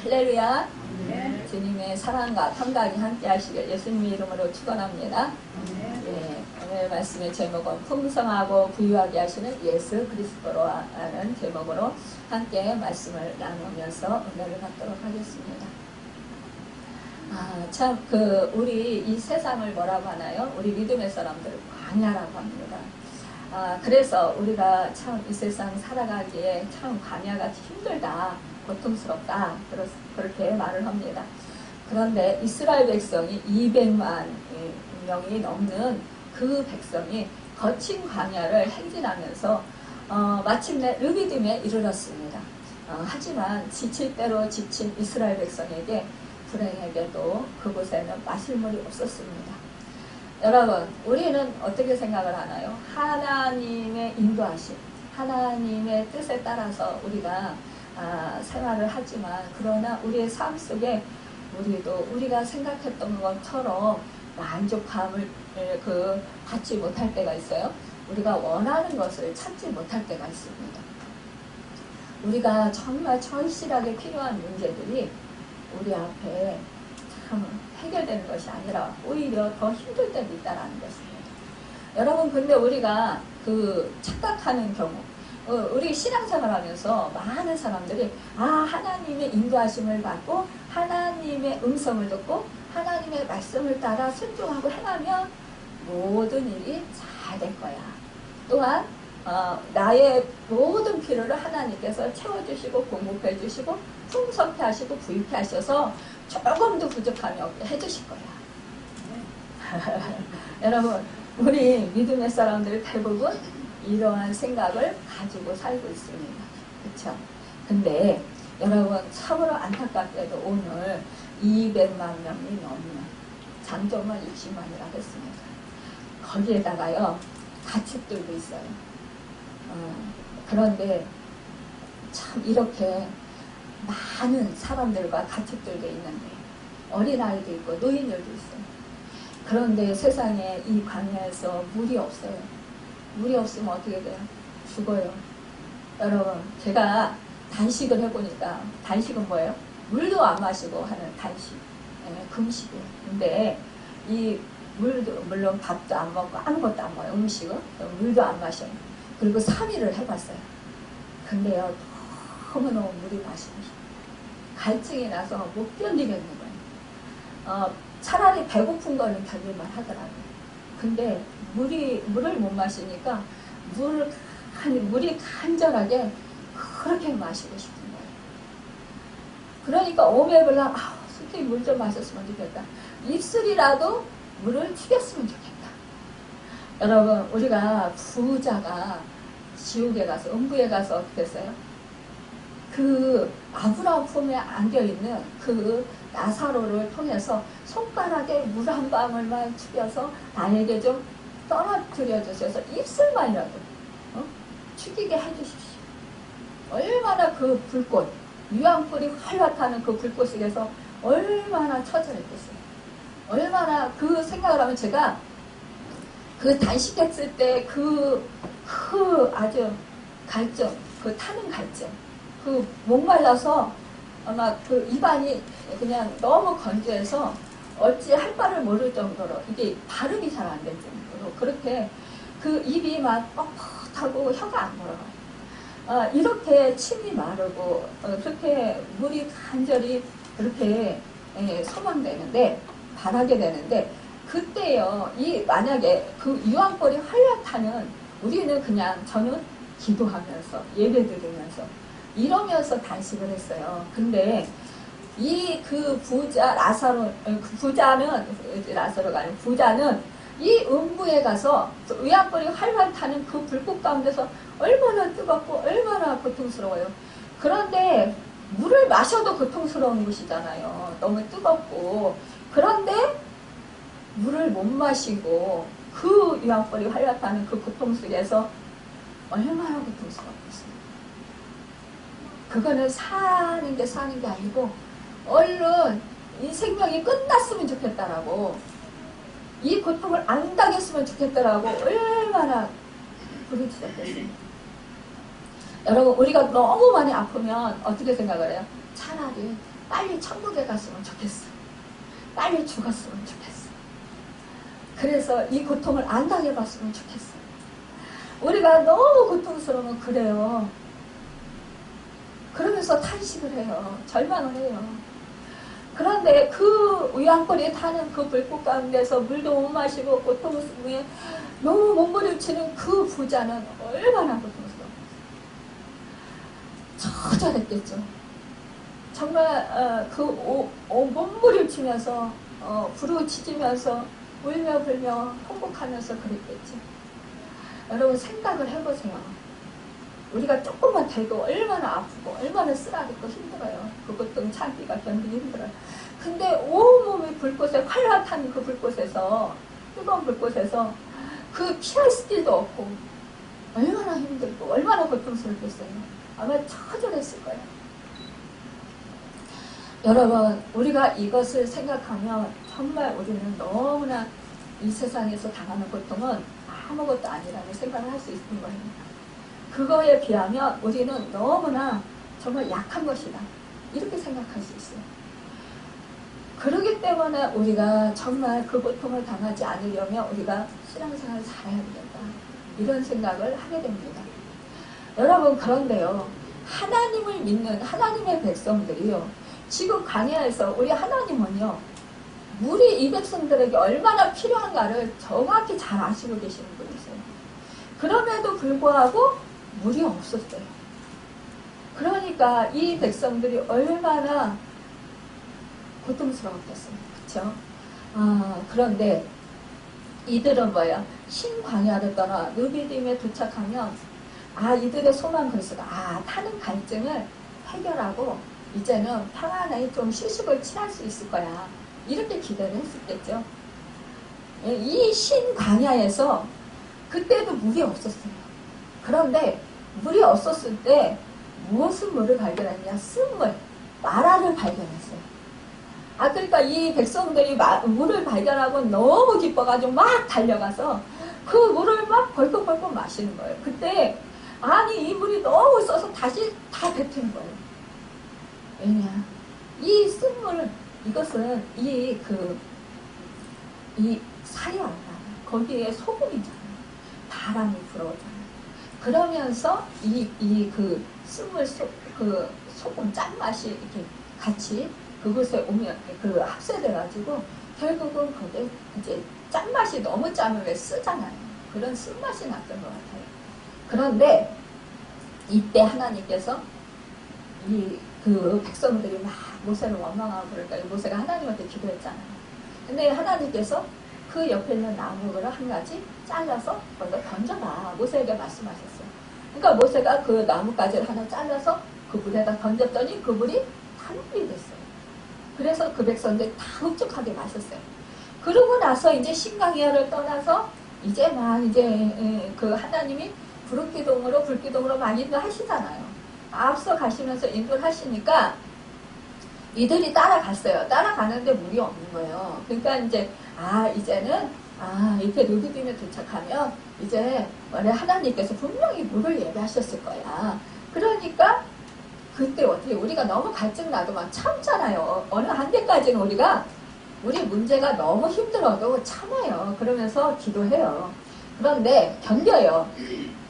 할렐루야. 주님의 사랑과 평강이 함께 하시길 예수님의 이름으로 축원합니다. 예, 오늘 말씀의 제목은 풍성하고 부유하게 하시는 예수 그리스도로 하는 제목으로 함께 말씀을 나누면서 은혜를 받도록 하겠습니다. 참, 우리 이 세상을 뭐라고 하나요? 우리 믿음의 사람들을 광야라고 합니다. 그래서 우리가 참 이 세상 살아가기에 참 광야가 힘들다, 고통스럽다, 그렇게 말을 합니다. 그런데 이스라엘 백성이 200만 명이 넘는 그 백성이 거친 광야를 행진하면서 마침내 르비딤에 이르렀습니다. 하지만 지칠 대로 지친 이스라엘 백성에게 불행하게도 그곳에는 마실 물이 없었습니다. 여러분, 우리는 어떻게 생각을 하나요? 하나님의 인도하심, 하나님의 뜻에 따라서 우리가 생활을 하지만, 그러나 우리의 삶 속에 우리도 우리가 생각했던 것처럼 만족감을 받지 못할 때가 있어요. 우리가 원하는 것을 찾지 못할 때가 있습니다. 우리가 정말 절실하게 필요한 문제들이 우리 앞에 참 해결되는 것이 아니라 오히려 더 힘들 때도 있다는 것입니다. 여러분, 근데 우리가 착각하는 경우, 우리 신앙생활 하면서 많은 사람들이 하나님의 인도하심을 받고 하나님의 음성을 듣고 하나님의 말씀을 따라 순종하고 행하면 모든 일이 잘 될 거야. 또한 나의 모든 필요를 하나님께서 채워주시고 공급해 주시고 풍성케 하시고 부유케 하셔서 조금도 부족함이 없게 해주실 거야. 여러분, 우리 믿음의 사람들 대부분 이러한 생각을 가지고 살고 있습니다. 그렇죠? 근데 여러분, 참으로 안타깝게도 오늘 200만 명이 넘는 장정만 60만이라고 했습니다. 거기에다가요, 가축들도 있어요. 그런데 참 이렇게 많은 사람들과 가축들도 있는데 어린아이도 있고 노인들도 있어요. 그런데 세상에 이 광야에서 물이 없어요. 물이 없으면 어떻게 돼요? 죽어요. 여러분, 제가 단식을 해보니까, 단식은 뭐예요? 물도 안 마시고 하는 단식, 금식이에요. 근데 이 물도, 물론 밥도 안 먹고 아무것도 안 먹어요. 음식은 물도 안 마셔요. 그리고 3일을 해봤어요. 근데요, 너무너무 물이 마십니다. 갈증이 나서 못 견디겠는 거예요. 차라리 배고픈 거는 견딜만 하더라고요. 근데 물을 못 마시니까 물이 간절하게 그렇게 마시고 싶은 거예요. 그러니까 오매불라 솔직히 물 좀 마셨으면 좋겠다. 입술이라도 물을 튀겼으면 좋겠다. 여러분, 우리가 부자가 지옥에 가서, 음부에 가서 어떻게 했어요? 아브라함 품에 안겨있는 나사로를 통해서 손가락에 물 한 방울만 튀겨서 나에게 좀 떨어뜨려 주셔서 입술만이라도 죽이게 해주십시오. 얼마나 그 불꽃, 유황불이 활활 타는 그 불꽃 속에서 얼마나 처절했겠어요. 얼마나 그 생각을 하면 제가 단식했을 때 아주 갈증, 타는 갈증, 목말라서 아마 입안이 그냥 너무 건조해서 어찌 할 바를 모를 정도로 이게 발음이 잘 안 될 정도로 그렇게 입이 막 뻣뻣하고 혀가 안 돌아가요. 이렇게 침이 마르고 그렇게 물이 간절히 그렇게 소망되는데, 바라게 되는데, 그때요, 만약에 유황불이 활활 타는, 우리는 그냥 저는 기도하면서 예배 드리면서 이러면서 단식을 했어요. 근데 부자가 아니고 부자는 이 음부에 가서 유황불이 활활 타는 그 불꽃 가운데서 얼마나 뜨겁고 얼마나 고통스러워요. 그런데 물을 마셔도 고통스러운 곳이잖아요. 너무 뜨겁고. 그런데 물을 못 마시고 유황불이 활활 타는 그 고통 속에서 얼마나 고통스럽겠어요. 그거는 사는 게 아니고 얼른 이 생명이 끝났으면 좋겠다라고, 이 고통을 안 당했으면 좋겠다라고 얼마나 부르짖었겠습니까? 여러분, 우리가 너무 많이 아프면 어떻게 생각을 해요? 차라리 빨리 천국에 갔으면 좋겠어. 빨리 죽었으면 좋겠어. 그래서 이 고통을 안 당해봤으면 좋겠어. 우리가 너무 고통스러우면 그래요. 그러면서 탄식을 해요. 절망을 해요. 그런데 그 위안골에 타는 그 불꽃 가운데서 물도 못 마시고 고통스러움에 너무 몸부림치는 그 부자는 얼마나 고통스러웠어요. 처절했겠죠. 정말 몸부림치면서 부르짖으면서 울며 불며 통곡하면서 그랬겠죠. 여러분 생각을 해보세요. 우리가 조금만 돼도 얼마나 아프고 얼마나 쓰라리고 힘들어요. 그 고통 참기가 견디기 힘들어요. 근데 온몸이 불꽃에 활활탄 그 불꽃에서 뜨거운 불꽃에서 그 피할 길도 없고 얼마나 힘들고 얼마나 고통스럽겠어요. 아마 처절했을 거예요. 여러분 우리가 이것을 생각하면 정말 우리는 너무나 이 세상에서 당하는 고통은 아무것도 아니라는 생각을 할 수 있는 거예요. 그거에 비하면 우리는 너무나 정말 약한 것이다. 이렇게 생각할 수 있어요. 그러기 때문에 우리가 정말 그 고통을 당하지 않으려면 우리가 신앙생활을 잘해야 된다. 이런 생각을 하게 됩니다. 여러분 그런데요. 하나님을 믿는 하나님의 백성들이요. 지금 광야에서 우리 하나님은요. 물이 이 백성들에게 얼마나 필요한가를 정확히 잘 아시고 계시는 분이세요. 그럼에도 불구하고 물이 없었어요. 그러니까 이 백성들이 얼마나 고통스러웠겠어요. 그렇죠? 그런데 이들은 뭐야? 신광야를 떠나 느비딤에 도착하면 이들의 소망 그리스가 타는 갈증을 해결하고 이제는 평안하게 좀 휴식을 취할 수 있을 거야. 이렇게 기대를 했었겠죠. 이 신광야에서 그때도 물이 없었어요. 그런데 물이 없었을 때 무엇은 물을 발견했냐? 쓴물, 마라를 발견했어요. 그러니까 이 백성들이 물을 발견하고 너무 기뻐가지고 막 달려가서 그 물을 막 벌컥벌컥 마시는 거예요. 그때 이 물이 너무 써서 다시 다 뱉은 거예요. 왜냐? 이 쓴물 이것은 이 사이와 거기에 소금이잖아요. 바람이 불어오잖아요. 그러면서 그 쓴물 그 소금 짠맛이 이렇게 같이 그곳에 오면 그 합세돼가지고 결국은 거기에 이제 짠맛이 너무 짜면 왜 쓰잖아요. 그런 쓴맛이 났던 것 같아요. 그런데 이때 하나님께서 그 백성들이 막 모세를 원망하고 그러니까 모세가 하나님한테 기도했잖아요. 근데 하나님께서 그 옆에 있는 나무를 한 가지 잘라서 거기다 던져봐. 모세에게 말씀하셨어요. 그러니까 모세가 그 나뭇가지를 하나 잘라서 그 물에다 던졌더니 그 물이 단물이 됐어요. 그래서 그 백성들이 다 흡족하게 마셨어요. 그러고 나서 이제 신광야를 떠나서 이제 그 하나님이 불기둥으로 많이 인도하시잖아요. 앞서 가시면서 인도를 하시니까 이들이 따라갔어요. 따라가는데 물이 없는 거예요. 그러니까 이제 이제는 이렇게 느비딤에 도착하면 이제 원래 하나님께서 분명히 물을 예배하셨을 거야. 그러니까 그때 어떻게 우리가 너무 갈증 나도 막 참잖아요. 어느 한계까지는 우리 문제가 너무 힘들어도 참아요. 그러면서 기도해요. 그런데 견뎌요.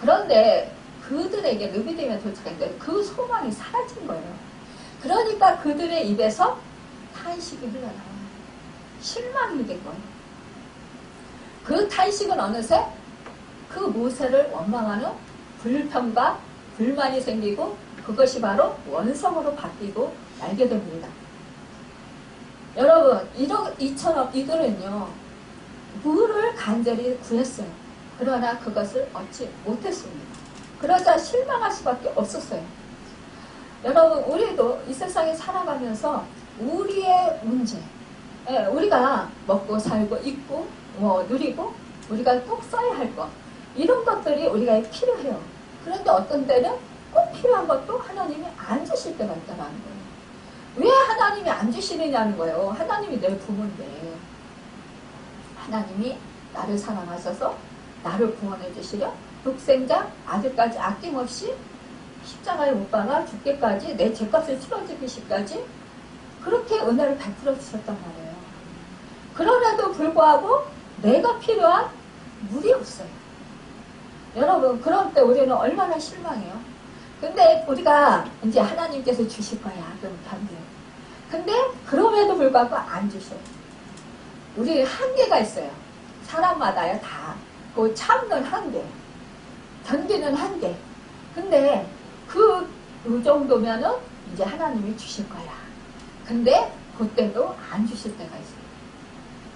그런데 그들에게 느비딤에 도착했는데 그 소망이 사라진 거예요. 그러니까 그들의 입에서 탄식이 흘러나와요. 실망이 된 거예요. 그 탄식은 어느새 그 모세를 원망하는 불평과 불만이 생기고 그것이 바로 원성으로 바뀌고 알게 됩니다. 여러분 이처럼 이들은요 물을 간절히 구했어요. 그러나 그것을 얻지 못했습니다. 그러자 실망할 수밖에 없었어요. 여러분 우리도 이 세상에 살아가면서 우리의 문제 우리가 먹고 살고 입고 누리고 우리가 꼭 써야 할 것 이런 것들이 우리가 필요해요. 그런데 어떤 때는 꼭 필요한 것도 하나님이 안 주실 때가 있다는 거예요. 왜 하나님이 안 주시느냐는 거예요. 하나님이 내 부모인데 하나님이 나를 사랑하셔서 나를 구원해 주시려 독생자 아들까지 아낌없이 십자가에 못 박아 죽게까지 내 죄값을 치러주기시까지 그렇게 은혜를 베풀어 주셨단 말이에요. 그럼에도 불구하고 내가 필요한 물이 없어요. 여러분, 그럴 때 우리는 얼마나 실망해요. 근데 우리가 이제 하나님께서 주실 거야. 그럼 견뎌요. 근데 그럼에도 불구하고 안 주셔요. 우리 한계가 있어요. 사람마다요, 다. 그 참는 한계, 견디는 한계. 근데 그 정도면은 이제 하나님이 주실 거야. 근데 그때도 안 주실 때가 있어요.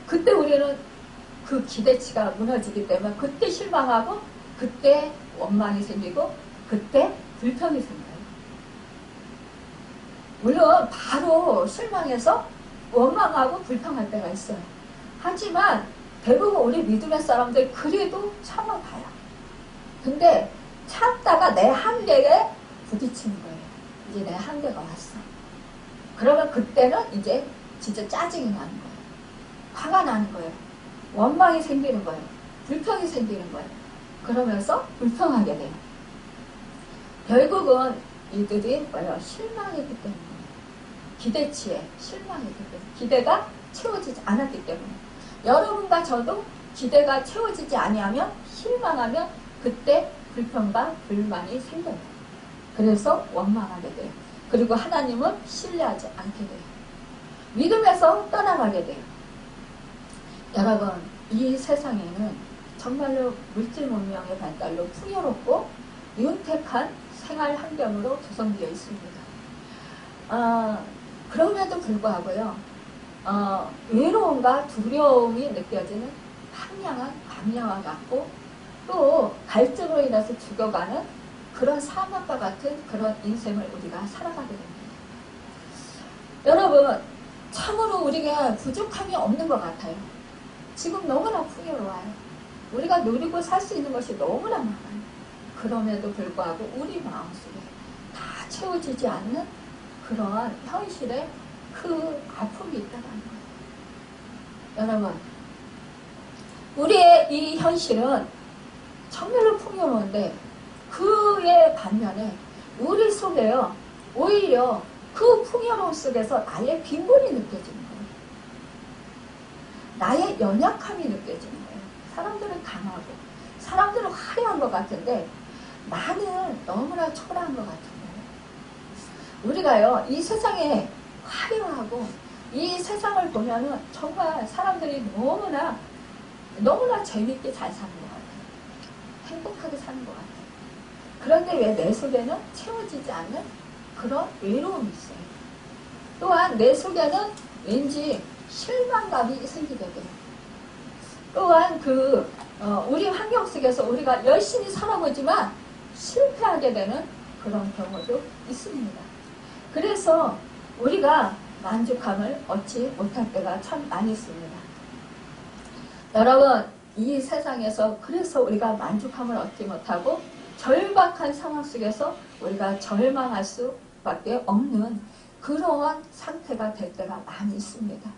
그때 우리는 그 기대치가 무너지기 때문에 그때 실망하고 그때 원망이 생기고 그때 불평이 생겨요. 물론 바로 실망해서 원망하고 불평할 때가 있어요. 하지만 대부분 우리 믿음의 사람들 그래도 참아봐요. 근데 참다가 내 한계에 부딪히는 거예요. 이제 내 한계가 왔어. 그러면 그때는 이제 진짜 짜증이 나는 거예요. 화가 나는 거예요. 원망이 생기는 거예요. 불평이 생기는 거예요. 그러면서 불평하게 돼요. 결국은 이들이 실망했기 때문에, 기대치에 실망했기 때문에, 기대가 채워지지 않았기 때문에, 여러분과 저도 기대가 채워지지 아니하면 실망하면 그때 불평과 불만이 생겨요. 그래서 원망하게 돼요. 그리고 하나님은 신뢰하지 않게 돼요. 믿음에서 떠나가게 돼요. 여러분, 이 세상에는 정말로 물질 문명의 발달로 풍요롭고 윤택한 생활 환경으로 조성되어 있습니다. 그럼에도 불구하고요, 외로움과 두려움이 느껴지는 황량한 광야와 같고 또 갈증으로 인해서 죽어가는 그런 사막과 같은 그런 인생을 우리가 살아가게 됩니다. 여러분, 참으로 우리가 부족함이 없는 것 같아요. 지금 너무나 풍요로워요. 우리가 누리고 살 수 있는 것이 너무나 많아요. 그럼에도 불구하고 우리 마음속에 다 채워지지 않는 그러한 현실의 그 아픔이 있다는 거예요. 여러분, 우리의 이 현실은 정말로 풍요로운데 그의 반면에 우리 속에요, 오히려 그 풍요로움 속에서 나의 빈곤이 느껴지는 거예요. 나의 연약함이 느껴지는 거예요. 사람들은 강하고 사람들은 화려한 것 같은데 나는 너무나 초라한 것 같은 거예요. 우리가요, 이 세상에 화려하고 이 세상을 보면은 정말 사람들이 너무나 재밌게 잘 사는 것 같아요. 행복하게 사는 것 같아요. 그런데 왜 내 속에는 채워지지 않는 그런 외로움이 있어요. 또한 내 속에는 왠지 실망감이 생기게 돼요. 또한 우리 환경 속에서 우리가 열심히 살아보지만 실패하게 되는 그런 경우도 있습니다. 그래서 우리가 만족함을 얻지 못할 때가 참 많이 있습니다. 여러분, 이 세상에서 그래서 우리가 만족함을 얻지 못하고 절박한 상황 속에서 우리가 절망할 수밖에 없는 그러한 상태가 될 때가 많이 있습니다.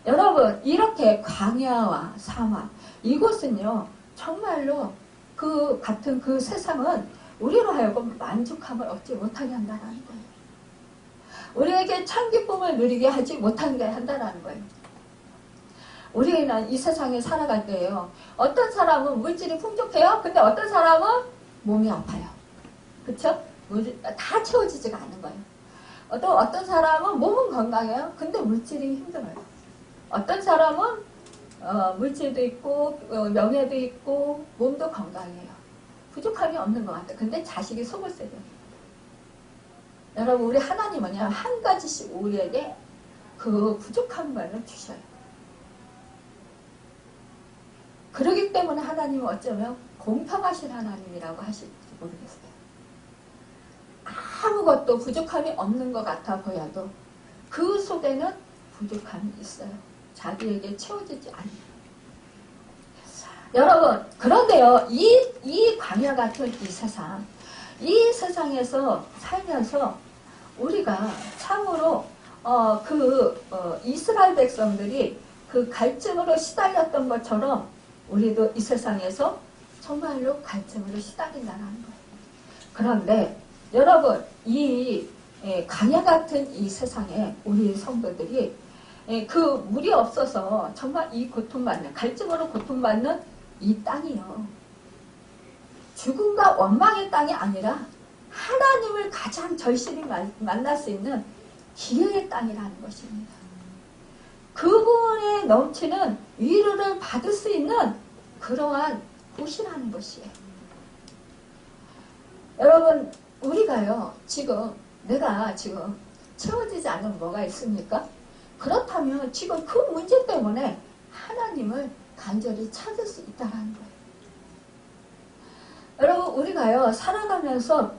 여러분, 이렇게 광야와 사막, 이곳은요, 정말로 그 같은 그 세상은 우리로 하여금 만족함을 얻지 못하게 한다는 거예요. 우리에게 참 기쁨을 누리게 하지 못하게 한다는 거예요. 우리는 이 세상에 살아갈 때요, 어떤 사람은 물질이 풍족해요. 근데 어떤 사람은 몸이 아파요. 그쵸? 다 채워지지가 않는 거예요. 어떤 사람은 몸은 건강해요. 근데 물질이 힘들어요. 어떤 사람은 물질도 있고 명예도 있고 몸도 건강해요. 부족함이 없는 것 같아요. 근데 자식이 속을 새요. 여러분, 우리 하나님은요, 한 가지씩 우리에게 그 부족한 것을 주셔요. 그러기 때문에 하나님은 어쩌면 공평하신 하나님이라고 하실지 모르겠어요. 아무것도 부족함이 없는 것 같아 보여도 그 속에는 부족함이 있어요. 자기에게 채워지지 않아요. 여러분, 그런데요, 이 광야 같은 이 세상에서 살면서 우리가 참으로 이스라엘 백성들이 그 갈증으로 시달렸던 것처럼 우리도 이 세상에서 정말로 갈증으로 시달린다는 거예요. 그런데 여러분, 이 광야 같은 이 세상에 우리 성도들이 그 물이 없어서 정말 이 고통받는, 갈증으로 고통받는 이 땅이요. 죽음과 원망의 땅이 아니라 하나님을 가장 절실히 만날 수 있는 기회의 땅이라는 것입니다. 그분의 넘치는 위로를 받을 수 있는 그러한 곳이라는 것이에요. 여러분, 우리가요, 내가 지금 채워지지 않는 뭐가 있습니까? 그렇다면 지금 그 문제 때문에 하나님을 간절히 찾을 수 있다는 거예요. 여러분, 우리가요, 살아가면서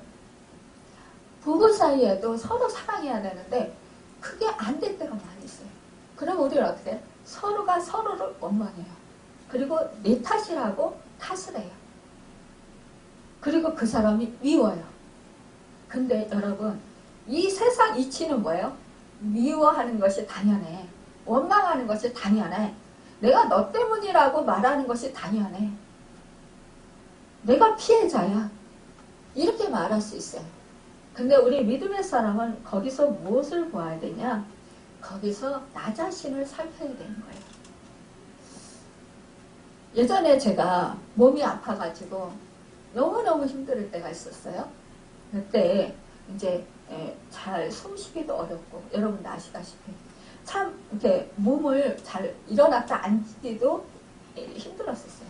부부 사이에도 서로 사랑해야 되는데 그게 안 될 때가 많이 있어요. 그럼 우리가 어떻게 해요? 서로가 서로를 원망해요. 그리고 내 탓이라고 탓을 해요. 그리고 그 사람이 미워요. 근데 여러분, 이 세상 이치는 뭐예요? 미워하는 것이 당연해. 원망하는 것이 당연해. 내가 너 때문이라고 말하는 것이 당연해. 내가 피해자야. 이렇게 말할 수 있어요. 근데 우리 믿음의 사람은 거기서 무엇을 보아야 되냐? 거기서 나 자신을 살펴야 되는 거예요. 예전에 제가 몸이 아파가지고 너무너무 힘들 때가 있었어요. 그때 이제 잘 숨쉬기도 어렵고, 여러분도 아시다시피 참 이렇게 몸을 잘 일어났다 앉기도 힘들었었어요.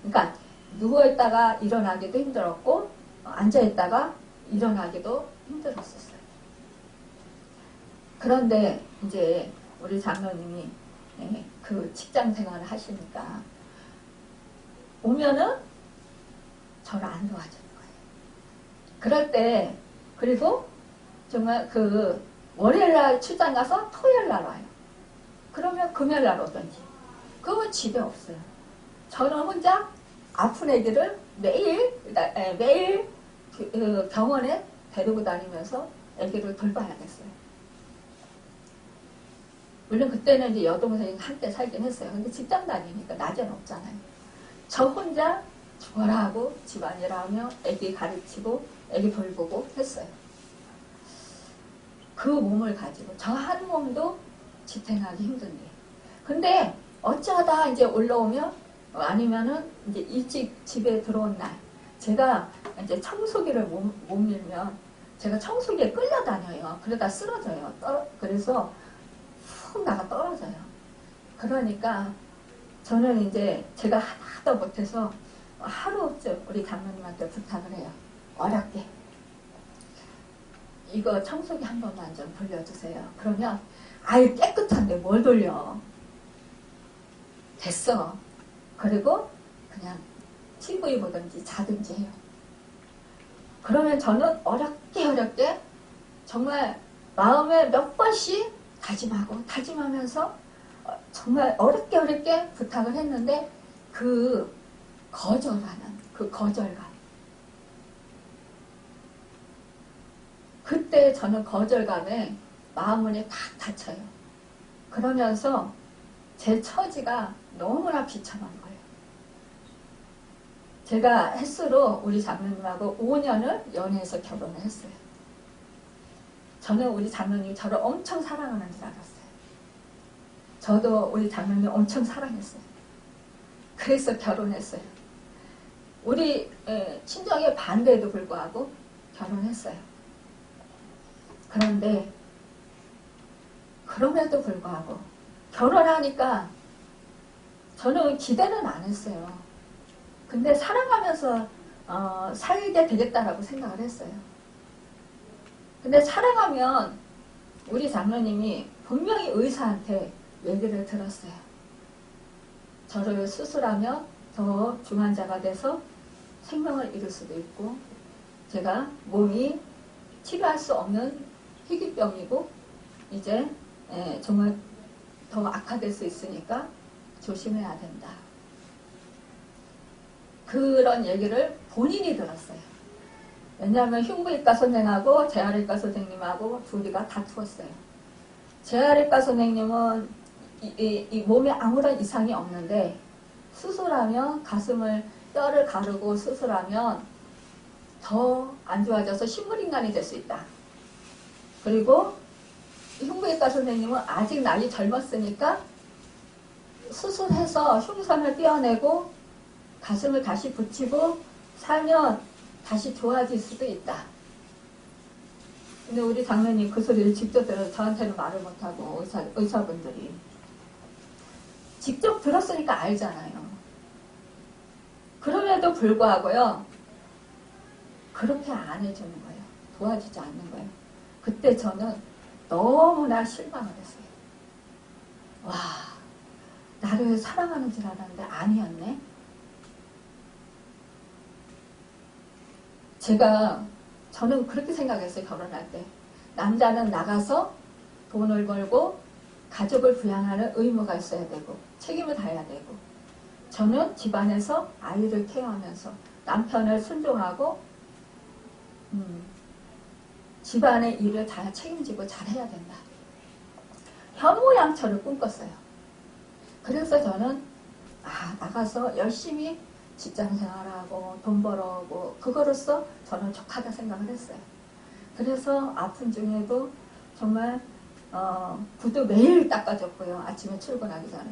그러니까 누워있다가 일어나기도 힘들었고, 앉아있다가 일어나기도 힘들었었어요. 그런데 이제 우리 장로님이 그 직장 생활을 하시니까 오면은 저를 안 도와주는 거예요. 그럴 때, 그리고 정말 그 월요일날 출장 가서 토요일날 와요. 그러면 금요일날 오든지. 그러면 집에 없어요. 저는 혼자 아픈 애들을 매일 병원에 데리고 다니면서 애들을 돌봐야겠어요. 물론 그때는 이제 여동생이 함께 살긴 했어요. 근데 직장 다니니까 낮에는 없잖아요. 저 혼자 죽어라 하고 집안일하며 애기 가르치고 애기 돌보고 했어요. 그 몸을 가지고 저 한 몸도 지탱하기 힘든데. 근데 어쩌다 이제 올라오면 아니면은 이제 일찍 집에 들어온 날, 제가 이제 청소기를 못 밀면 제가 청소기에 끌려다녀요. 그러다 쓰러져요. 그래서 훅 나가 떨어져요. 그러니까 저는 이제 제가 하나도 못해서 하루쯤 우리 장로님한테 부탁을 해요. 어렵게 이거 청소기 한 번만 좀 돌려주세요. 그러면 아유 깨끗한데 뭘 돌려. 됐어. 그리고 그냥 TV 보든지 자든지 해요. 그러면 저는 어렵게 정말 마음에 몇 번씩 다짐하면서 정말 어렵게 부탁을 했는데 그 거절하는 그 거절감. 그때 저는 거절감에 마음문이 팍 닫혀요. 그러면서 제 처지가 너무나 비참한 거예요. 제가 햇수로 우리 장로님하고 5년을 연애해서 결혼을 했어요. 저는 우리 장로님이 저를 엄청 사랑하는 줄 알았어요. 저도 우리 장로님 엄청 사랑했어요. 그래서 결혼했어요. 우리 친정의 반대에도 불구하고 결혼했어요. 그런데 그럼에도 불구하고 결혼하니까 저는 기대는 안 했어요. 근데 살아가면서 살게 되겠다라고 생각을 했어요. 근데 살아가면 우리 장로님이 분명히 의사한테 얘기를 들었어요. 저를 수술하면 더 중환자가 돼서 생명을 잃을 수도 있고 제가 몸이 치료할 수 없는 희귀병이고 이제 정말 더 악화될 수 있으니까 조심해야 된다. 그런 얘기를 본인이 들었어요. 왜냐하면 흉부외과 선생하고 재활외과 선생님하고 둘이가 다투었어요. 재활외과 선생님은 이 몸에 아무런 이상이 없는데 수술하면 뼈를 가르고 수술하면 더 안 좋아져서 식물인간이 될 수 있다. 그리고 흉부외과 선생님은 아직 나이 젊었으니까 수술해서 흉선을 떼어내고 가슴을 다시 붙이고 살면 다시 좋아질 수도 있다. 근데 우리 장로님 그 소리를 직접 들어서 저한테는 말을 못하고 의사분들이 직접 들었으니까 알잖아요. 그럼에도 불구하고요. 그렇게 안 해주는 거예요. 도와주지 않는 거예요. 그때 저는 너무나 실망을 했어요. 와, 나를 사랑하는 줄 알았는데 아니었네. 저는 그렇게 생각했어요. 결혼할 때. 남자는 나가서 돈을 벌고 가족을 부양하는 의무가 있어야 되고 책임을 다해야 되고, 저는 집안에서 아이를 케어하면서 남편을 순종하고 집안의 일을 다 책임지고 잘해야 된다. 현모양처를 꿈꿨어요. 그래서 저는 나가서 열심히 직장생활하고 돈 벌어오고 그거로서 저는 족하다 생각을 했어요. 그래서 아픈 중에도 정말 구두 매일 닦아줬고요. 아침에 출근하기 전에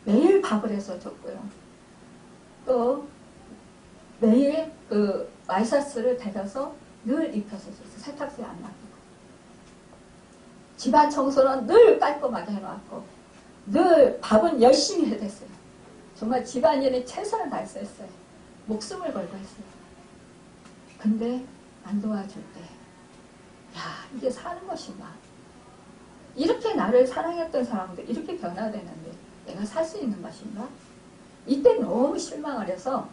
매일 밥을 해서 줬고요. 또 매일 그 와이셔츠를 데려서 늘 입혀서 줬어요. 세탁소에 안 놔두고. 집안 청소는 늘 깔끔하게 해놨고 늘 밥은 열심히 해댔어요. 정말 집안일에 최선을 다해서 했어요. 목숨을 걸고 했어요. 근데 안 도와줄 때 이게 사는 것인가? 이렇게 나를 사랑했던 사람들 이렇게 변화되는데 내가 살 수 있는 것인가? 이때 너무 실망을 해서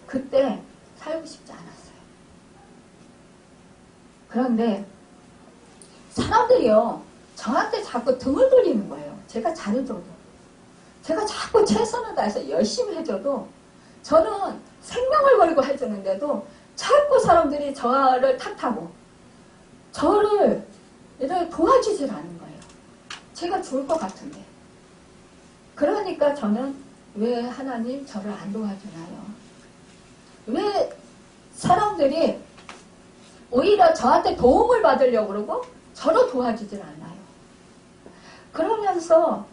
그때 살고 싶지 않았어요. 그런데 사람들이요 저한테 자꾸 등을 돌리는 거예요. 제가 잘해줘도, 제가 자꾸 최선을 다해서 열심히 해줘도, 저는 생명을 걸고 해주는데도 자꾸 사람들이 저를 탓하고 저를 이렇게 도와주질 않는 거예요. 제가 죽을 것 같은데. 그러니까 저는 왜 하나님 저를 안 도와주나요? 왜 사람들이 오히려 저한테 도움을 받으려고 그러고 저를 도와주질 않나요? 그러면서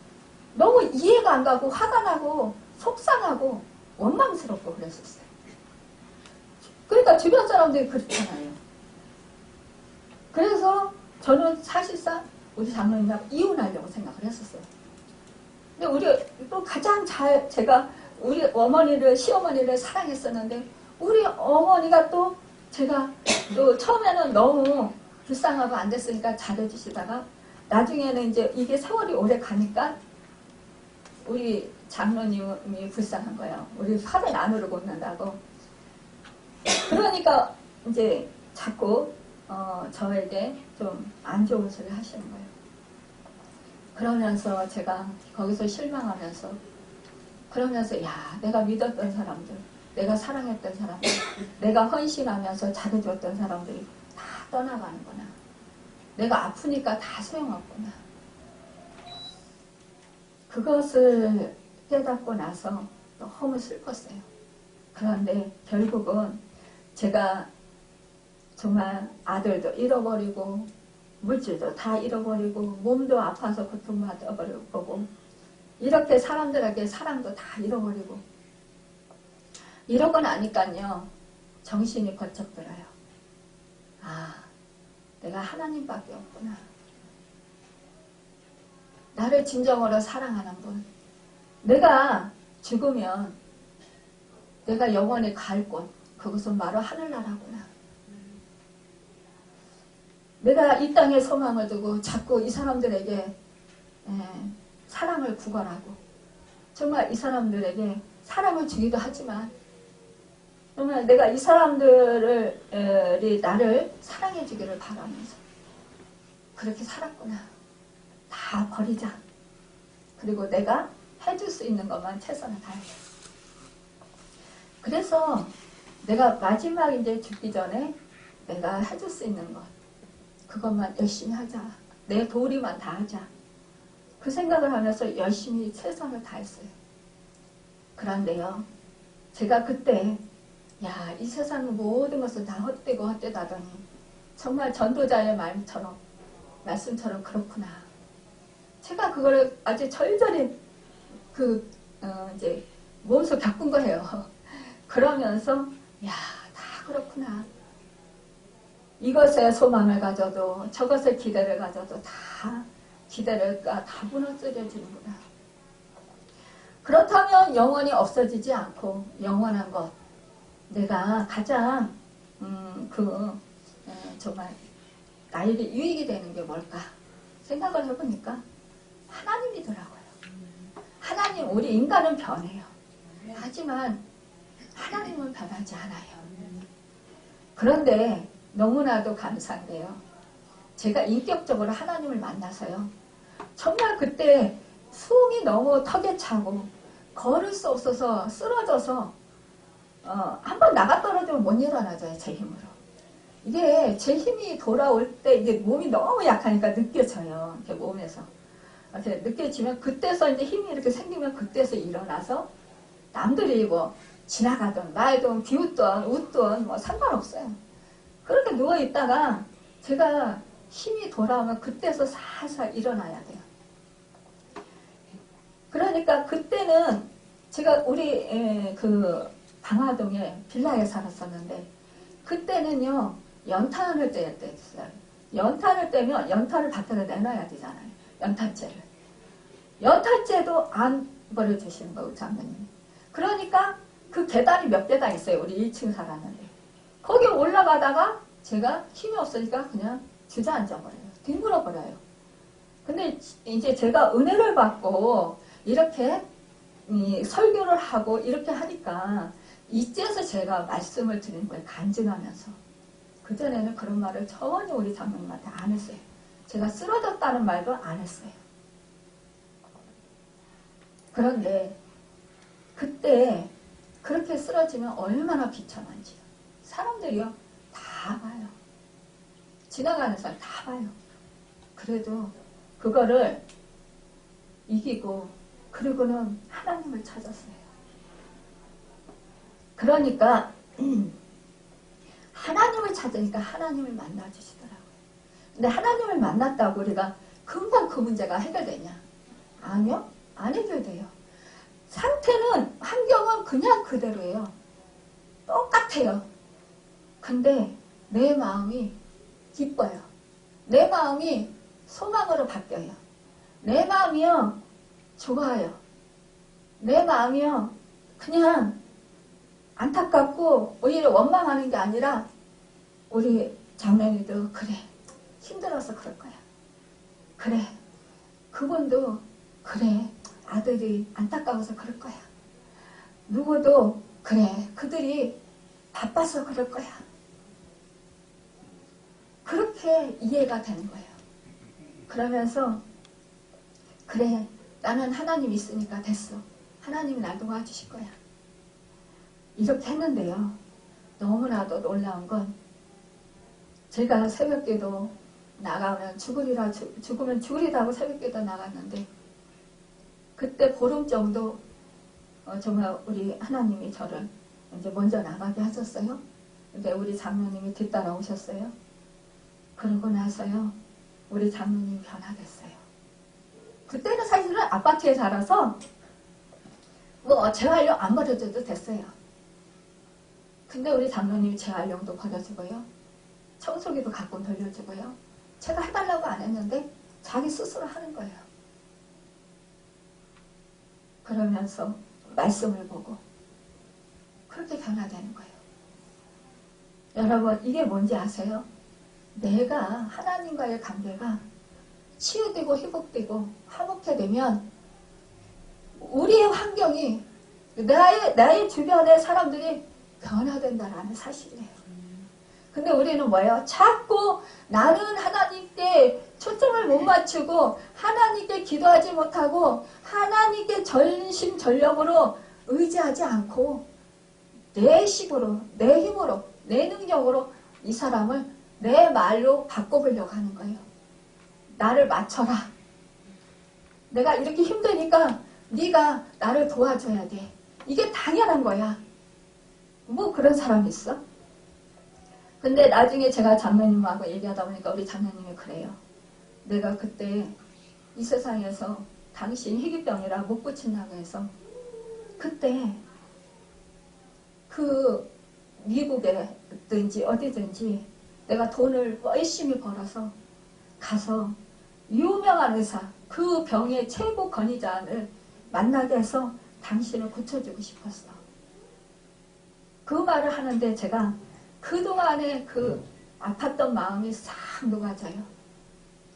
너무 이해가 안 가고 화가 나고 속상하고 원망스럽고 그랬었어요. 그러니까 주변 사람들이 그렇잖아요. 그래서 저는 사실상 우리 장로님하고 이혼하려고 생각을 했었어요. 근데 우리 또 가장 제가 우리 어머니를, 시어머니를 사랑했었는데 우리 어머니가 또 제가 또 처음에는 너무 불쌍하고 안 됐으니까 잘해주시다가 나중에는 이제 이게 세월이 오래 가니까 우리 장로님이 불쌍한 거예요. 우리 화를 안 오르고 있는다고. 그러니까 이제 자꾸 저에게 좀 안 좋은 소리 하시는 거예요. 그러면서 제가 거기서 실망하면서 그러면서 내가 믿었던 사람들, 내가 사랑했던 사람들, 내가 헌신하면서 잘해줬던 사람들이 다 떠나가는구나. 내가 아프니까 다 소용없구나. 그것을 깨닫고 나서 너무 슬펐어요. 그런데 결국은 제가 정말 아들도 잃어버리고 물질도 다 잃어버리고 몸도 아파서 고통받아버릴 거고 이렇게 사람들에게 사랑도 다 잃어버리고 이러고 나니까요 정신이 번쩍 들어요. 내가 하나님밖에 없구나. 나를 진정으로 사랑하는 분, 내가 죽으면 내가 영원히 갈 곳, 그것은 바로 하늘나라구나. 내가 이 땅에 소망을 두고 자꾸 이 사람들에게 사랑을 구걸하고 정말 이 사람들에게 사랑을 주기도 하지만 정말 내가 이 사람들이 나를 사랑해 주기를 바라면서 그렇게 살았구나. 다 버리자. 그리고 내가 해줄 수 있는 것만 최선을 다하자. 그래서 내가 마지막 이제 죽기 전에 내가 해줄 수 있는 것 그것만 열심히 하자. 내 도리만 다 하자. 그 생각을 하면서 열심히 최선을 다했어요. 그런데요. 제가 그때 이 세상 모든 것은 다 헛되고 헛되다더니 정말 전도자의 말처럼 말씀처럼 그렇구나. 제가 그거를 아주 절절히 이제 몸소 겪은 거예요. 그러면서 야, 다 그렇구나. 이것에 소망을 가져도 저것에 기대를 가져도 다 기대가 다 무너뜨려지는구나. 그렇다면 영원히 없어지지 않고 영원한 것, 내가 가장 정말 나에게 유익이 되는 게 뭘까 생각을 해보니까 하나님이더라고요. 하나님, 우리 인간은 변해요. 하지만 하나님은 변하지 않아요. 그런데 너무나도 감사한데요. 제가 인격적으로 하나님을 만나서요. 정말 그때 숨이 너무 턱에 차고 걸을 수 없어서 쓰러져서 한번 나가 떨어지면 못 일어나져요. 제 힘으로. 이게 제 힘이 돌아올 때 이게 몸이 너무 약하니까 느껴져요. 이렇게 몸에서. 이렇게 느껴지면 그때서 이제 힘이 이렇게 생기면 그때서 일어나서 남들이 뭐 지나가든 말든 비웃든 웃든 뭐 상관없어요. 그렇게 누워있다가 제가 힘이 돌아오면 그때서 살살 일어나야 돼요. 그러니까 그때는 제가 우리 방화동에 빌라에 살았었는데 그때는요 연탄을 떼야 됐어요. 연탄을 떼면 연탄을 밖에다 내놔야 되잖아요. 연탄재를. 연탄재도 안 버려주시는 거예요. 장모님. 그러니까 그 계단이 몇 계단 있어요. 우리 1층 살았는데. 거기 올라가다가 제가 힘이 없으니까 그냥 주저앉아버려요. 뒹굴어버려요. 근데 이제 제가 은혜를 받고 이렇게 설교를 하고 이렇게 하니까 이제서 제가 말씀을 드리는 거예요. 간증하면서. 그전에는 그런 말을 전혀 우리 장로님한테 안 했어요. 제가 쓰러졌다는 말도 안 했어요. 그런데 그때 그렇게 쓰러지면 얼마나 비참한지요. 사람들이요 다 봐요. 지나가는 사람 다 봐요. 그래도 그거를 이기고 그리고는 하나님을 찾았어요. 그러니까 하나님을 찾으니까 하나님을 만나주시더라고요. 근데 하나님을 만났다고 우리가 금방 그 문제가 해결되냐? 아니요. 안 해결돼요. 상태는 환경은 그냥 그대로예요. 똑같아요. 근데 내 마음이 기뻐요. 내 마음이 소망으로 바뀌어요. 내 마음이요 좋아요. 내 마음이요 그냥 안타깝고 오히려 원망하는 게 아니라 우리 장로님도 그래 힘들어서 그럴 거야. 그래 그분도 그래 아들이 안타까워서 그럴 거야. 누구도 그래 그들이 바빠서 그럴 거야. 그렇게 이해가 되는 거예요. 그러면서 그래 나는 하나님 있으니까 됐어. 하나님이 날 도와주실 거야. 이렇게 했는데요. 너무나도 놀라운 건 제가 새벽기도 나가면 죽으면 죽으리라고 새벽기도 나갔는데 그때 보름 정도 정말 우리 하나님이 저를 이제 먼저 나가게 하셨어요. 근데 우리 장로님이 뒤따라 오셨어요. 그러고 나서요. 우리 장로님이 변화됐어요. 그때는 사실은 아파트에 살아서 뭐 재활용 안 버려줘도 됐어요. 근데 우리 장로님이 재활용도 버려주고요. 청소기도 가끔 돌려주고요. 제가 해달라고 안 했는데 자기 스스로 하는 거예요. 그러면서 말씀을 보고 그렇게 변화되는 거예요. 여러분 이게 뭔지 아세요? 내가 하나님과의 관계가 치유되고 회복되고 화목해되면 우리의 환경이 나의 주변의 사람들이 변화된다라는 사실이에요. 근데 우리는 뭐예요? 자꾸 나는 하나님께 초점을 못 맞추고 하나님께 기도하지 못하고 하나님께 전심전력으로 의지하지 않고 내 식으로, 내 힘으로, 내 능력으로 이 사람을 내 말로 바꿔보려고 하는 거예요. 나를 맞춰라. 내가 이렇게 힘드니까 네가 나를 도와줘야 돼. 이게 당연한 거야. 뭐 그런 사람이 있어? 근데 나중에 제가 장로님하고 얘기하다 보니까 우리 장로님이 그래요. 내가 그때 이 세상에서 당신 희귀병이라 못 고친다고 해서 그때 그 미국에든지 어디든지 내가 돈을 열심히 벌어서 가서 유명한 의사, 그 병의 최고 권위자를 만나게 해서 당신을 고쳐주고 싶었어. 그 말을 하는데 제가 그동안에 그 아팠던 마음이 싹 녹아져요.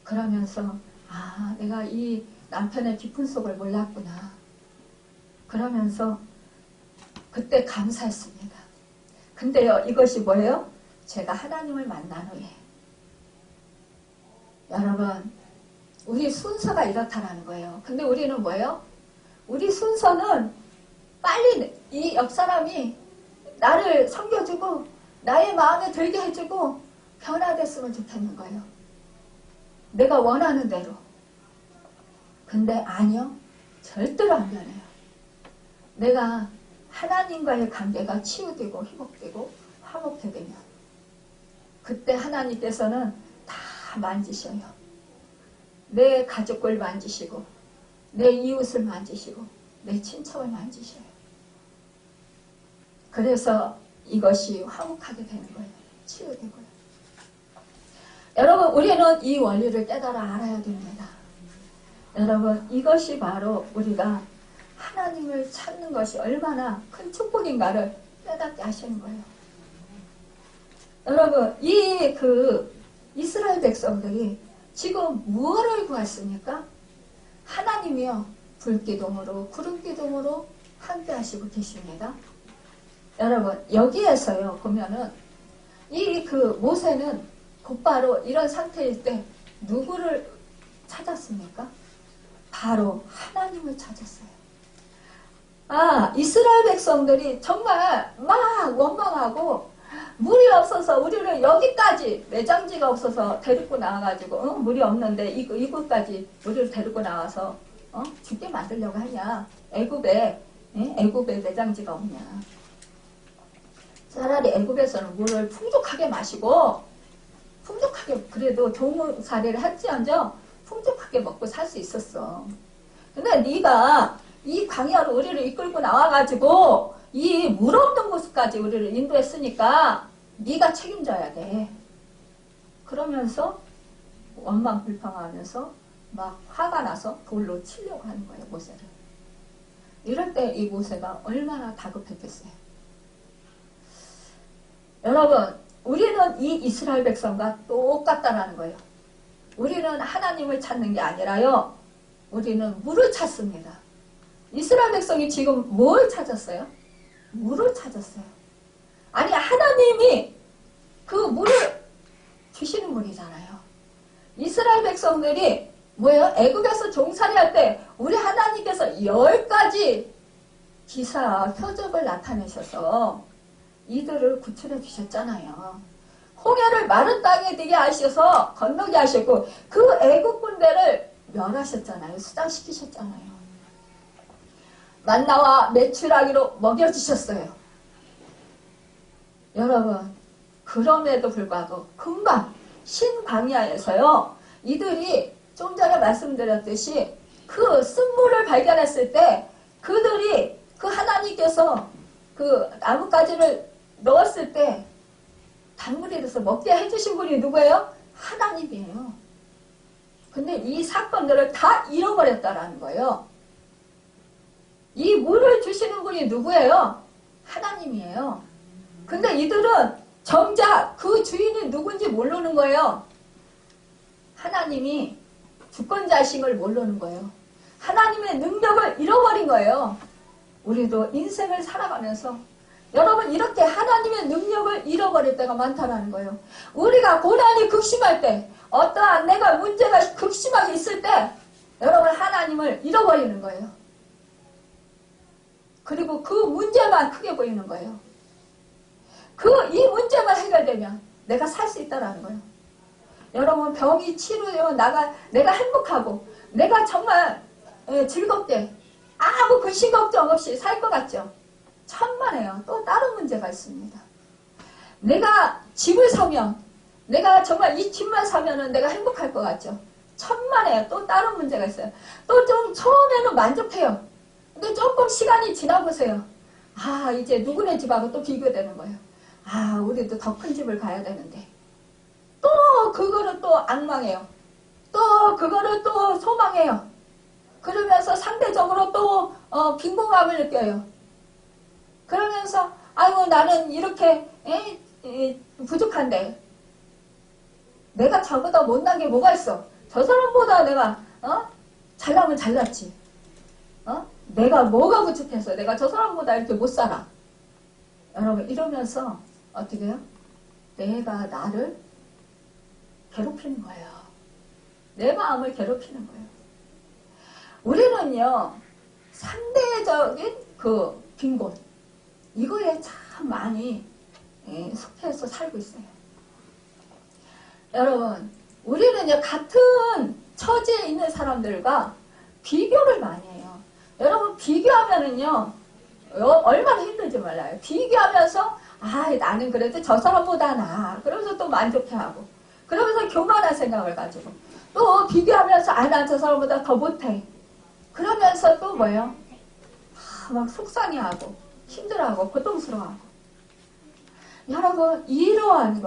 그러면서 아, 내가 이 남편의 깊은 속을 몰랐구나. 그러면서 그때 감사했습니다. 근데요, 이것이 뭐예요? 제가 하나님을 만난 후에. 여러분, 우리 순서가 이렇다라는 거예요. 근데 우리는 뭐예요? 우리 순서는 빨리 이 옆사람이 나를 섬겨주고 나의 마음에 들게 해주고 변화됐으면 좋겠는 거예요. 내가 원하는 대로. 근데 아니요. 절대로 안 변해요. 내가 하나님과의 관계가 치유되고 회복되고 화목해 되면 그때 하나님께서는 다 만지셔요. 내 가족을 만지시고 내 이웃을 만지시고 내 친척을 만지셔요. 그래서 이것이 화목하게 되는 거예요. 치유되고요. 여러분, 우리는 이 원리를 깨달아 알아야 됩니다. 여러분, 이것이 바로 우리가 하나님을 찾는 것이 얼마나 큰 축복인가를 깨닫게 하시는 거예요. 여러분, 이스라엘 백성들이 지금 무엇을 구했습니까? 하나님이요, 불기둥으로 구름기둥으로 함께 하시고 계십니다. 여러분, 여기에서요 보면은 모세는 곧바로 이런 상태일 때 누구를 찾았습니까? 바로 하나님을 찾았어요. 아, 이스라엘 백성들이 정말 막 원망하고 물이 없어서 우리를 여기까지 매장지가 없어서 데리고 나와가지고 물이 없는데 이곳까지 우리를 데리고 나와서 죽게 만들려고 하냐. 애굽에 매장지가 없냐. 차라리 애굽에서는 물을 풍족하게 마시고 풍족하게 그래도 종살이를 할지언정 풍족하게 먹고 살 수 있었어. 근데 네가 이 광야로 우리를 이끌고 나와가지고 이 물 없는 곳까지 우리를 인도했으니까 네가 책임져야 돼. 그러면서 원망 불평하면서 막 화가 나서 돌로 치려고 하는 거예요, 모세를. 이럴 때 이 모세가 얼마나 다급했겠어요. 여러분, 우리는 이 이스라엘 백성과 똑같다라는 거예요. 우리는 하나님을 찾는 게 아니라요, 우리는 물을 찾습니다. 이스라엘 백성이 지금 뭘 찾았어요? 물을 찾았어요. 아니, 하나님이 그 물을 주시는 분이잖아요. 이스라엘 백성들이 뭐예요? 애굽에서 종살이할 때 우리 하나님께서 10가지 기사, 표적을 나타내셔서 이들을 구출해 주셨잖아요. 홍해를 마른 땅에 되게 하셔서 건너게 하셨고 그 애국 군대를 멸하셨잖아요. 수장시키셨잖아요. 만나와 메추라기로 먹여주셨어요. 여러분, 그럼에도 불구하고 금방 신광야에서요, 이들이 좀 전에 말씀드렸듯이 그 쓴물을 발견했을 때 그들이 그 하나님께서 그 나뭇가지를 넣었을 때 단물이 돼서 먹게 해주신 분이 누구예요? 하나님이에요. 근데 이 사건들을 다 잃어버렸다라는 거예요. 이 물을 주시는 분이 누구예요? 하나님이에요. 근데 이들은 정작 그 주인이 누군지 모르는 거예요. 하나님이 주권자이심을 모르는 거예요. 하나님의 능력을 잃어버린 거예요. 우리도 인생을 살아가면서 여러분 이렇게 하나님의 능력을 잃어버릴 때가 많다는 거예요. 우리가 고난이 극심할 때, 어떠한 내가 문제가 극심하게 있을 때 여러분 하나님을 잃어버리는 거예요. 그리고 그 문제만 크게 보이는 거예요. 이 문제만 해결되면 내가 살 수 있다는 거예요. 여러분 병이 치료되면 내가 행복하고 내가 정말 즐겁게 아무 근심 걱정 없이 살 것 같죠? 천만에요. 또 다른 문제가 있습니다. 내가 집을 사면 내가 정말 이 집만 사면은 내가 행복할 것 같죠? 천만에요. 또 다른 문제가 있어요. 또 좀 처음에는 만족해요. 근데 조금 시간이 지나보세요. 아, 이제 누구네 집하고 또 비교되는 거예요. 아, 우리도 더 큰 집을 가야 되는데. 또 그거를 또 악망해요. 또 그거를 또 소망해요. 그러면서 상대적으로 또 빈곤감을 느껴요. 그러면서 아이고 나는 이렇게 부족한데 내가 저보다 못난 게 뭐가 있어? 저 사람보다 내가 잘나면 잘났지. 내가 뭐가 부족해서 내가 저 사람보다 이렇게 못 살아. 여러분 이러면서 어떻게 해요? 내가 나를 괴롭히는 거예요. 내 마음을 괴롭히는 거예요. 우리는요 상대적인 그 빈곤 이거에 참 많이 속해서 살고 있어요. 여러분 우리는요 같은 처지에 있는 사람들과 비교를 많이 해요. 여러분 비교하면은요 얼마나 힘들지 몰라요. 비교하면서 아 나는 그래도 저 사람보다 나아. 그러면서 또 만족해하고 그러면서 교만한 생각을 가지고 또 비교하면서 아 난 저 사람보다 더 못해. 그러면서 또 뭐예요? 막 속상해하고 힘들어하고 고통스러워하고. 여러분 이러한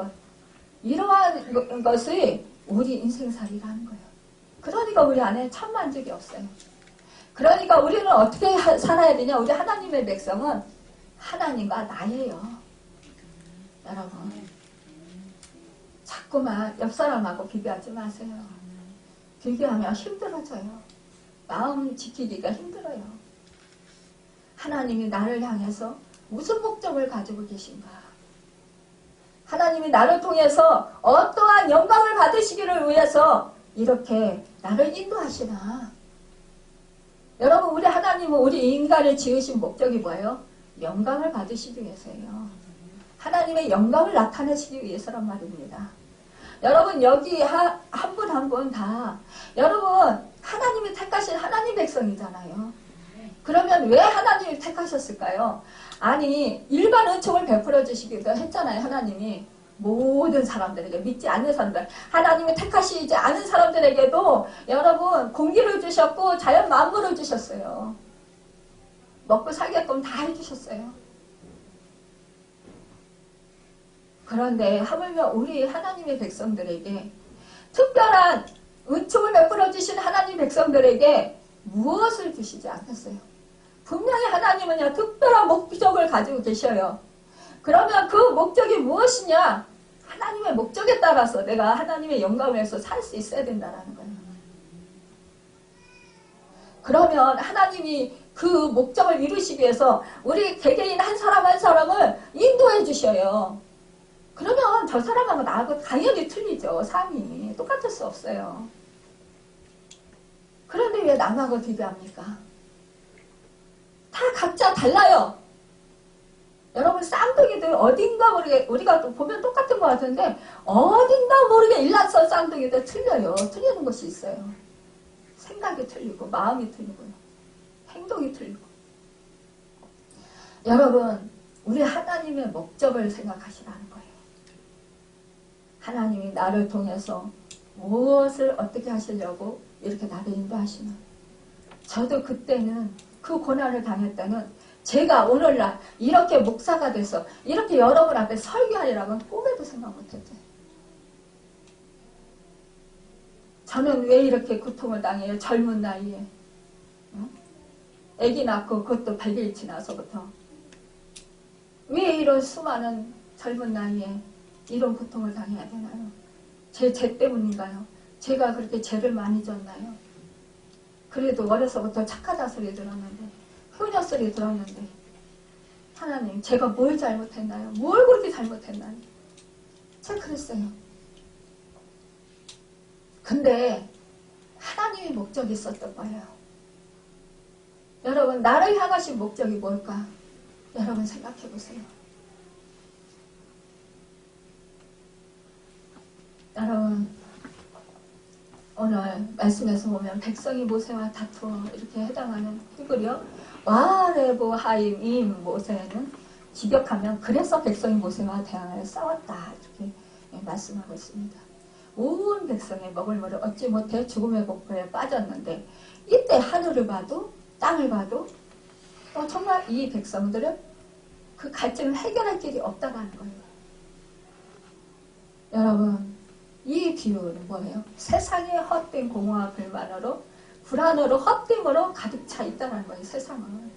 것이 우리 인생살이라는 거예요. 그러니까 우리 안에 참 만족이 없어요. 그러니까 우리는 어떻게 살아야 되냐? 우리 하나님의 백성은 하나님과 나예요. 여러분 자꾸만 옆 사람하고 비교하지 마세요. 비교하면 힘들어져요. 마음 지키기가 힘들어요. 하나님이 나를 향해서 무슨 목적을 가지고 계신가? 하나님이 나를 통해서 어떠한 영광을 받으시기를 위해서 이렇게 나를 인도하시나? 여러분 우리 하나님은 우리 인간을 지으신 목적이 뭐예요? 영광을 받으시기 위해서예요. 하나님의 영광을 나타내시기 위해서란 말입니다. 여러분 여기 한 분 한 분 다 여러분 하나님이 택하신 하나님 백성이잖아요. 그러면 왜 하나님이 택하셨을까요? 아니 일반 은총을 베풀어 주시기도 했잖아요. 하나님이 모든 사람들에게 믿지 않는 사람들 하나님이 택하시지 않은 사람들에게도 여러분 공기를 주셨고 자연 만물을 주셨어요. 먹고 살게끔 다 해주셨어요. 그런데 하물며 우리 하나님의 백성들에게 특별한 은총을 베풀어 주신 하나님 백성들에게 무엇을 주시지 않겠어요? 분명히 하나님은요 특별한 목적을 가지고 계셔요. 그러면 그 목적이 무엇이냐? 하나님의 목적에 따라서 내가 하나님의 영광에서 살 수 있어야 된다는 거예요. 그러면 하나님이 그 목적을 이루시기 위해서 우리 개개인 한 사람 한 사람을 인도해 주셔요. 그러면 저 사람하고 나하고 당연히 틀리죠. 삶이 똑같을 수 없어요. 그런데 왜 남하고 비교합니까? 다 각자 달라요. 여러분 쌍둥이들 어딘가 모르게 우리가 또 보면 똑같은 것 같은데 어딘가 모르게 일란선 쌍둥이들 틀려요. 틀리는 것이 있어요. 생각이 틀리고 마음이 틀리고요. 행동이 틀리고. 여러분 우리 하나님의 목적을 생각하시라는 거예요. 하나님이 나를 통해서 무엇을 어떻게 하시려고 이렇게 나를 인도하시나. 저도 그때는 그 고난을 당했다는 제가 오늘날 이렇게 목사가 돼서 이렇게 여러분 앞에 설교하리라고는 꿈에도 생각 못했죠. 저는 왜 이렇게 고통을 당해요? 젊은 나이에. 아기 낳고 그것도 100일 지나서부터. 왜 이런 수많은 젊은 나이에 이런 고통을 당해야 되나요? 제 죄 때문인가요? 제가 그렇게 죄를 많이 졌나요? 그래도 어려서부터 착하다 소리 들었는데 효녀 소리 들었는데 하나님 제가 뭘 잘못했나요? 뭘 그렇게 잘못했나요? 제가 그랬어요. 근데 하나님의 목적이 있었던 거예요. 여러분 나를 향하신 목적이 뭘까? 여러분 생각해 보세요. 여러분 오늘 말씀에서 보면 백성이 모세와 다투어 이렇게 해당하는 히브리어 와레보 하임 임 모세는 직역하면 그래서 백성이 모세와 대항하여 싸웠다 이렇게 말씀하고 있습니다. 온 백성의 먹을 물을 얻지 못해 죽음의 공포에 빠졌는데 이때 하늘을 봐도 땅을 봐도 정말 이 백성들은 그 갈증을 해결할 길이 없다라는 거예요. 여러분, 이 비유는 뭐예요? 세상의 헛된 공허와 불만으로 불안으로 헛됨으로 가득 차 있다는 거예요. 세상은.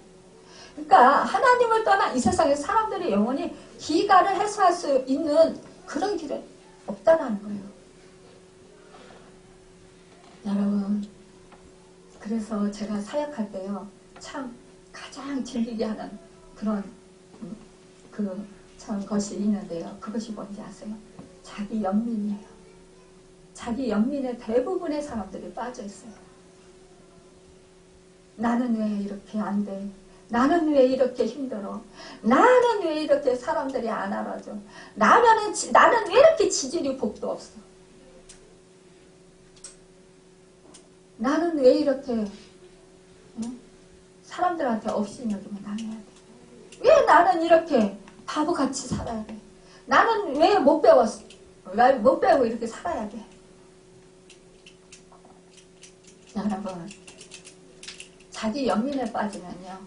그러니까 하나님을 떠난 이 세상의 사람들의 영혼이 기가를 해소할 수 있는 그런 길은 없다라는 거예요. 여러분, 그래서 제가 사역할 때요, 참 가장 즐기게 하는 그런 참 것이 있는데요. 그것이 뭔지 아세요? 자기 연민이에요. 자기 연민에 대부분의 사람들이 빠져 있어요. 나는 왜 이렇게 안 돼? 나는 왜 이렇게 힘들어? 나는 왜 이렇게 사람들이 안 알아줘? 나는 왜 이렇게 지질이 복도 없어? 나는 왜 이렇게 사람들한테 업신여기만 당해야 돼? 왜 나는 이렇게 바보같이 살아야 돼? 나는 왜 못 배웠어? 왜 못 배우고 이렇게 살아야 돼? 여러분, 자기 연민에 빠지면요,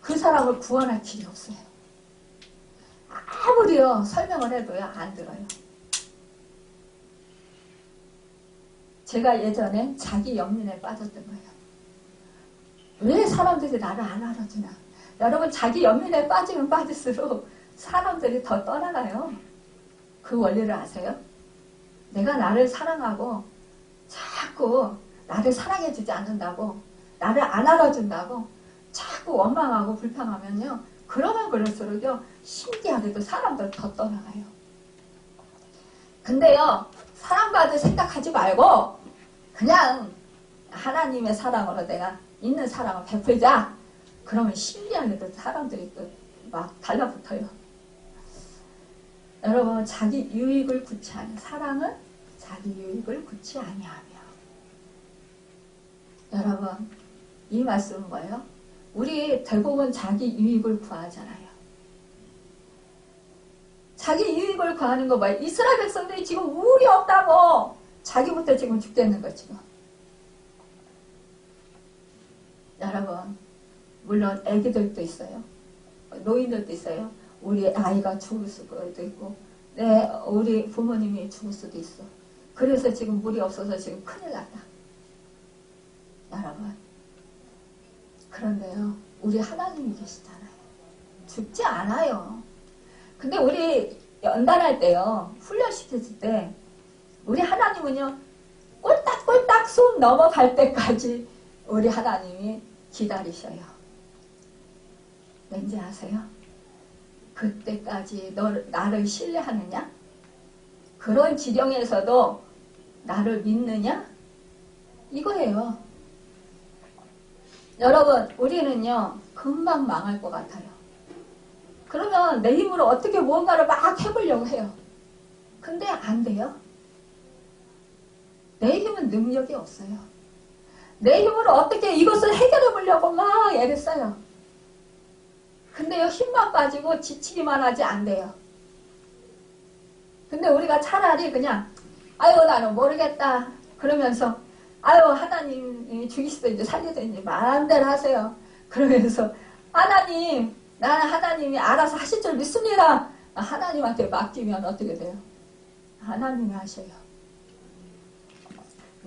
그 사람을 구원할 길이 없어요. 아무리요 설명을 해도요 안 들어요. 제가 예전에 자기 연민에 빠졌던 거예요. 왜 사람들이 나를 안 알아주나? 여러분, 자기 연민에 빠지면 빠질수록 사람들이 더 떠나가요. 그 원리를 아세요? 내가 나를 사랑하고 자꾸 나를 사랑해주지 않는다고, 나를 안 알아준다고 자꾸 원망하고 불평하면요, 그러면 그럴수록요 신기하게도 사람들 더 떠나가요. 근데요, 사랑받을 생각하지 말고 그냥 하나님의 사랑으로 내가 있는 사랑을 베풀자. 그러면 신기하게도 사람들이 또 막 달라붙어요. 여러분, 자기 유익을 구치 아니, 사랑은 자기 유익을 구치 아니하며. 여러분, 이 말씀은 뭐예요? 우리 대부분 자기 유익을 구하잖아요. 자기 유익을 구하는 거 뭐예요? 이스라엘 백성들이 지금 물이 없다고 자기부터 지금 죽겠는 거 지금. 여러분, 물론 애기들도 있어요. 노인들도 있어요. 우리 아이가 죽을 수도 있고, 우리 부모님이 죽을 수도 있어. 그래서 지금 물이 없어서 지금 큰일 났다. 여러분, 그런데요, 우리 하나님이 계시잖아요. 죽지 않아요. 근데 우리 연단할 때요, 훈련시켰을 때 우리 하나님은요, 꼴딱꼴딱 숨 넘어갈 때까지 우리 하나님이 기다리셔요. 왠지 아세요? 그때까지 나를 신뢰하느냐? 그런 지경에서도 나를 믿느냐? 이거예요. 여러분, 우리는요 금방 망할 것 같아요. 그러면 내 힘으로 어떻게 무언가를 막 해보려고 해요. 근데 안 돼요. 내 힘은 능력이 없어요. 내 힘으로 어떻게 이것을 해결해 보려고 막 애를 써요. 근데요, 힘만 빠지고 지치기만 하지 안 돼요. 근데 우리가 차라리 그냥 아유 나는 모르겠다 그러면서 아유 하나님이 죽이시든지 살리든지 마음대로 하세요. 그러면서 하나님, 나는 하나님이 알아서 하실 줄 믿습니다. 하나님한테 맡기면 어떻게 돼요? 하나님이 하셔요.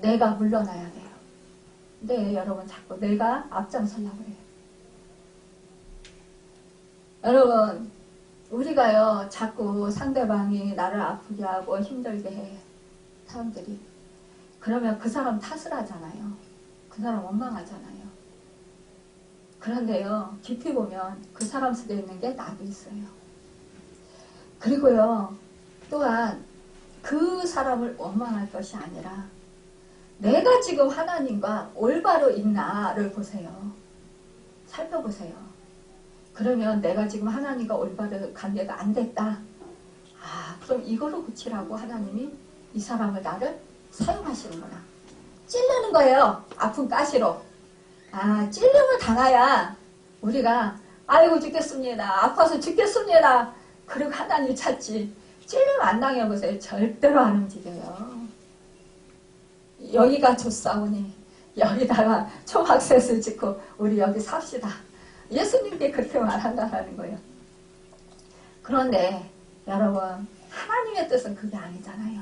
내가 물러나야 돼요. 근데 여러분 자꾸 내가 앞장서려고 해요. 여러분, 우리가요 자꾸 상대방이 나를 아프게 하고 힘들게 해, 사람들이. 그러면 그 사람 탓을 하잖아요. 그 사람 원망하잖아요. 그런데요, 깊이 보면 그 사람 속에 있는 게 나도 있어요. 그리고요, 또한 그 사람을 원망할 것이 아니라 내가 지금 하나님과 올바로 있나를 보세요. 살펴보세요. 그러면 내가 지금 하나님과 올바른 관계가 안 됐다. 그럼 이거로 고치라고 하나님이 이 사람을 나를 사용하시는구나. 찔르는 거예요. 아픈 가시로. 찔림을 당해야 우리가 아이고 죽겠습니다. 아파서 죽겠습니다. 그리고 하나님 찾지. 찔림 안 당해보세요. 절대로 안 움직여요. 여기가 좋사오니 여기다가 초막셋을 짓고 우리 여기 삽시다. 예수님께 그렇게 말한다는 거예요. 그런데 여러분, 하나님의 뜻은 그게 아니잖아요.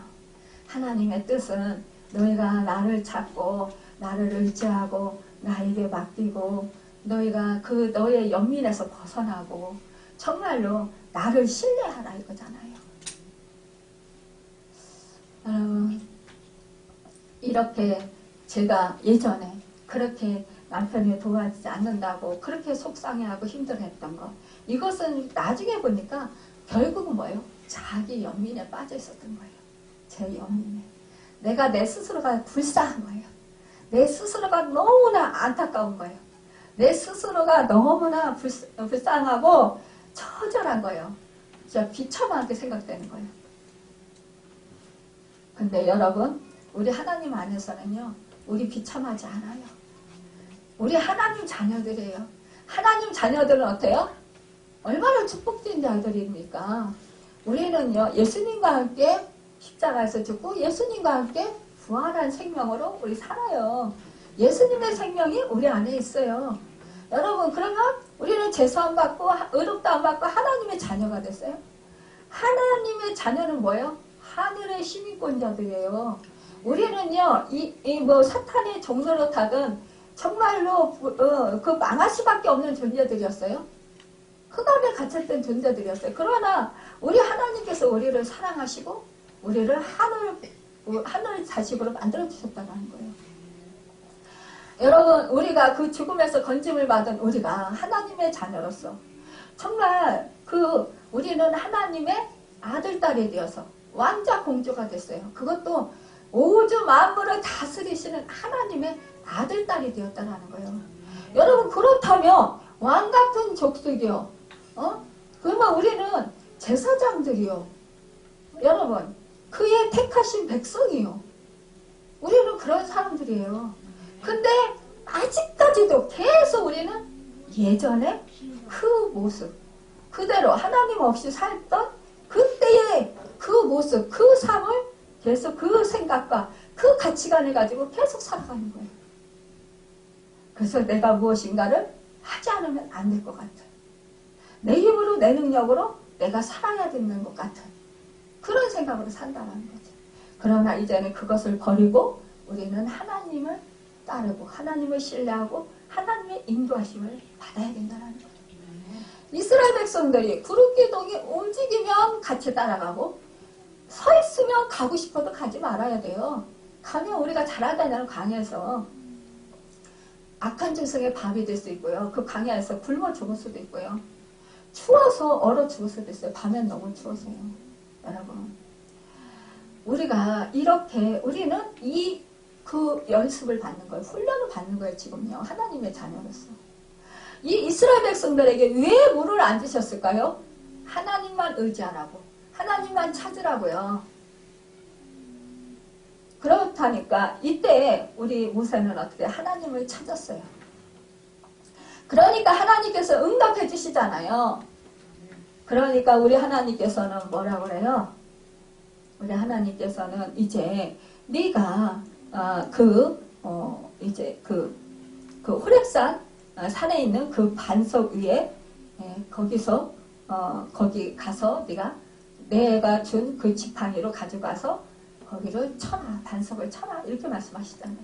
하나님의 뜻은 너희가 나를 찾고 나를 의지하고 나에게 맡기고 너희가 그 너의 연민에서 벗어나고 정말로 나를 신뢰하라 이거잖아요. 여러분, 이렇게 제가 예전에 그렇게 남편이 도와주지 않는다고 그렇게 속상해하고 힘들어했던 것, 이것은 나중에 보니까 결국은 뭐예요? 자기 연민에 빠져 있었던 거예요. 제 연민에. 내가 내 스스로가 불쌍한 거예요. 내 스스로가 너무나 안타까운 거예요. 내 스스로가 너무나 불쌍하고 처절한 거예요. 진짜 비참하게 생각되는 거예요. 근데 여러분, 우리 하나님 안에서는요, 우리 비참하지 않아요. 우리 하나님 자녀들이에요. 하나님 자녀들은 어때요? 얼마나 축복된 자들입니까? 우리는요, 예수님과 함께 십자가에서 죽고 예수님과 함께 부활한 생명으로 우리 살아요. 예수님의 생명이 우리 안에 있어요. 여러분, 그러면 우리는 제사함 받고 의롭다 안 받고 하나님의 자녀가 됐어요. 하나님의 자녀는 뭐예요? 하늘의 시민권자들이에요. 우리는요, 뭐 사탄의 종로로 타든 정말로 그 망할 수밖에 없는 존재들이었어요. 흑암에 갇혔던 존재들이었어요. 그러나 우리 하나님께서 우리를 사랑하시고 우리를 하늘 자식으로 만들어 주셨다는 거예요. 여러분, 우리가 그 죽음에서 건짐을 받은 우리가 하나님의 자녀로서 정말 우리는 하나님의 아들, 딸이 되어서 왕자, 공주가 됐어요. 그것도 우주 만물을 다스리시는 하나님의 아들, 딸이 되었다는 거예요. 여러분, 그렇다면 왕 같은 족속이요. 그러면 우리는 제사장들이요. 여러분, 그의 택하신 백성이요. 우리는 그런 사람들이에요. 근데 아직까지도 계속 우리는 예전에 그 모습, 그대로 하나님 없이 살던 그때의 그 모습, 그 삶을 계속 그 생각과 그 가치관을 가지고 계속 살아가는 거예요. 그래서 내가 무엇인가를 하지 않으면 안 될 것 같아. 내 힘으로, 내 능력으로 내가 살아야 되는 것 같은 그런 생각으로 산다는 거죠. 그러나 이제는 그것을 버리고 우리는 하나님을 따르고 하나님을 신뢰하고 하나님의 인도하심을 받아야 된다는 거죠. 이스라엘 백성들이 구름기둥이 움직이면 같이 따라가고 서 있으면 가고 싶어도 가지 말아야 돼요. 가면 우리가 잘하다는 광야에서 악한 짐승의 밥이 될 수 있고요. 그 광야에서 굶어 죽을 수도 있고요. 추워서 얼어 죽을 수도 있어요. 밤엔 너무 추워서요. 여러분, 우리가 이렇게 우리는 그 연습을 받는 거예요. 훈련을 받는 거예요. 지금요. 하나님의 자녀로서. 이 이스라엘 백성들에게 왜 물을 안 주셨을까요? 하나님만 의지하라고. 하나님만 찾으라고요. 그렇다니까 이때 우리 모세는 어떻게 하나님을 찾았어요. 그러니까 하나님께서 응답해 주시잖아요. 그러니까 우리 하나님께서는 뭐라고 그래요? 우리 하나님께서는 이제 네가 이제 그 호렙산 산에 있는 그 반석 위에 거기서 거기 가서 내가 준 그 지팡이로 가져가서 거기를 쳐라, 반석을 쳐라, 이렇게 말씀하시잖아요.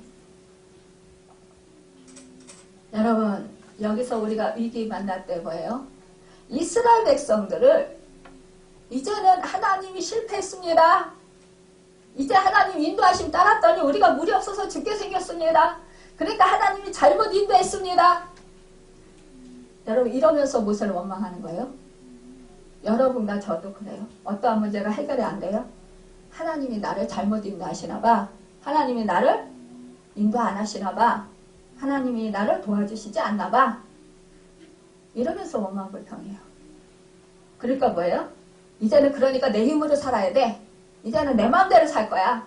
여러분, 여기서 우리가 위기 만날 때 뭐예요? 이스라엘 백성들을 이제는 하나님이 실패했습니다. 이제 하나님 인도하심 따랐더니 우리가 물이 없어서 죽게 생겼습니다. 그러니까 하나님이 잘못 인도했습니다. 여러분, 이러면서 모세를 원망하는 거예요. 여러분과 저도 그래요. 어떠한 문제가 해결이 안 돼요? 하나님이 나를 잘못 인도하시나 봐. 하나님이 나를 인도 안 하시나 봐. 하나님이 나를 도와주시지 않나 봐. 이러면서 원망불평해요. 그러니까 뭐예요? 이제는 그러니까 내 힘으로 살아야 돼. 이제는 내 마음대로 살 거야.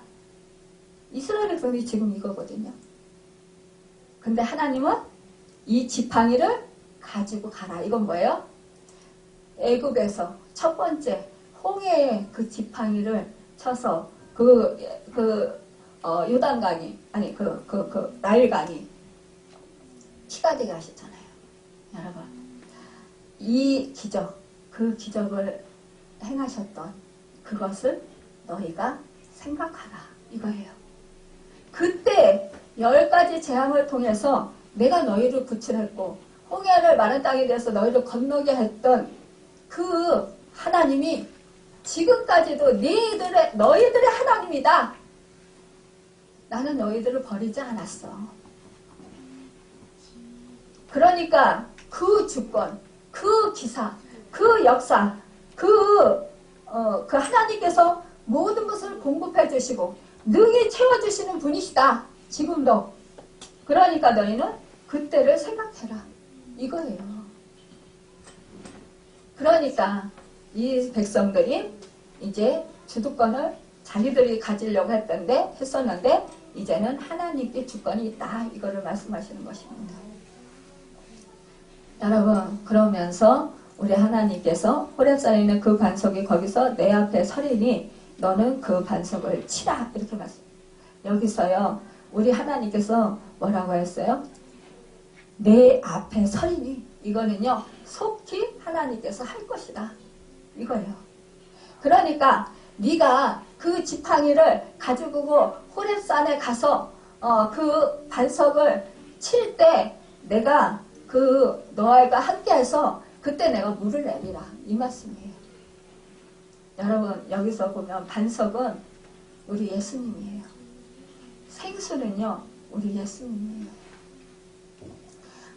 이스라엘 백성이 지금 이거거든요. 근데 하나님은 이 지팡이를 가지고 가라. 이건 뭐예요? 애국에서 첫 번째 홍해의 그 지팡이를 쳐서 요단강이 아니 나일강이 피가 되게 하셨잖아요. 여러분, 이 기적, 그 기적을 행하셨던 그것을 너희가 생각하라 이거예요. 그때 10가지 재앙을 통해서 내가 너희를 구출했고 홍해를 마른 땅에 대해서 너희를 건너게 했던 그 하나님이 지금까지도 너희들의 하나님이다. 나는 너희들을 버리지 않았어. 그러니까 그 주권, 그 기사, 그 역사, 그 하나님께서 모든 것을 공급해 주시고 능히 채워주시는 분이시다. 지금도. 그러니까 너희는 그때를 생각해라. 이거예요. 그러니까 이 백성들이 이제 주도권을 자기들이 가지려고 했었는데 이제는 하나님께 주권이 있다. 이거를 말씀하시는 것입니다. 여러분, 그러면서 우리 하나님께서 호렙산에 있는 그 반석이 거기서 내 앞에 서리니 너는 그 반석을 치라. 이렇게 말씀. 여기서요, 우리 하나님께서 뭐라고 했어요? 내 앞에 서리니. 이거는요, 속히 하나님께서 할 것이다. 이거예요. 그러니까 네가 그 지팡이를 가지고 호렙산에 가서 그 반석을 칠 때 내가 너희가 함께해서 그때 내가 물을 내리라. 이 말씀이에요. 여러분, 여기서 보면 반석은 우리 예수님이에요. 생수는요, 우리 예수님이에요.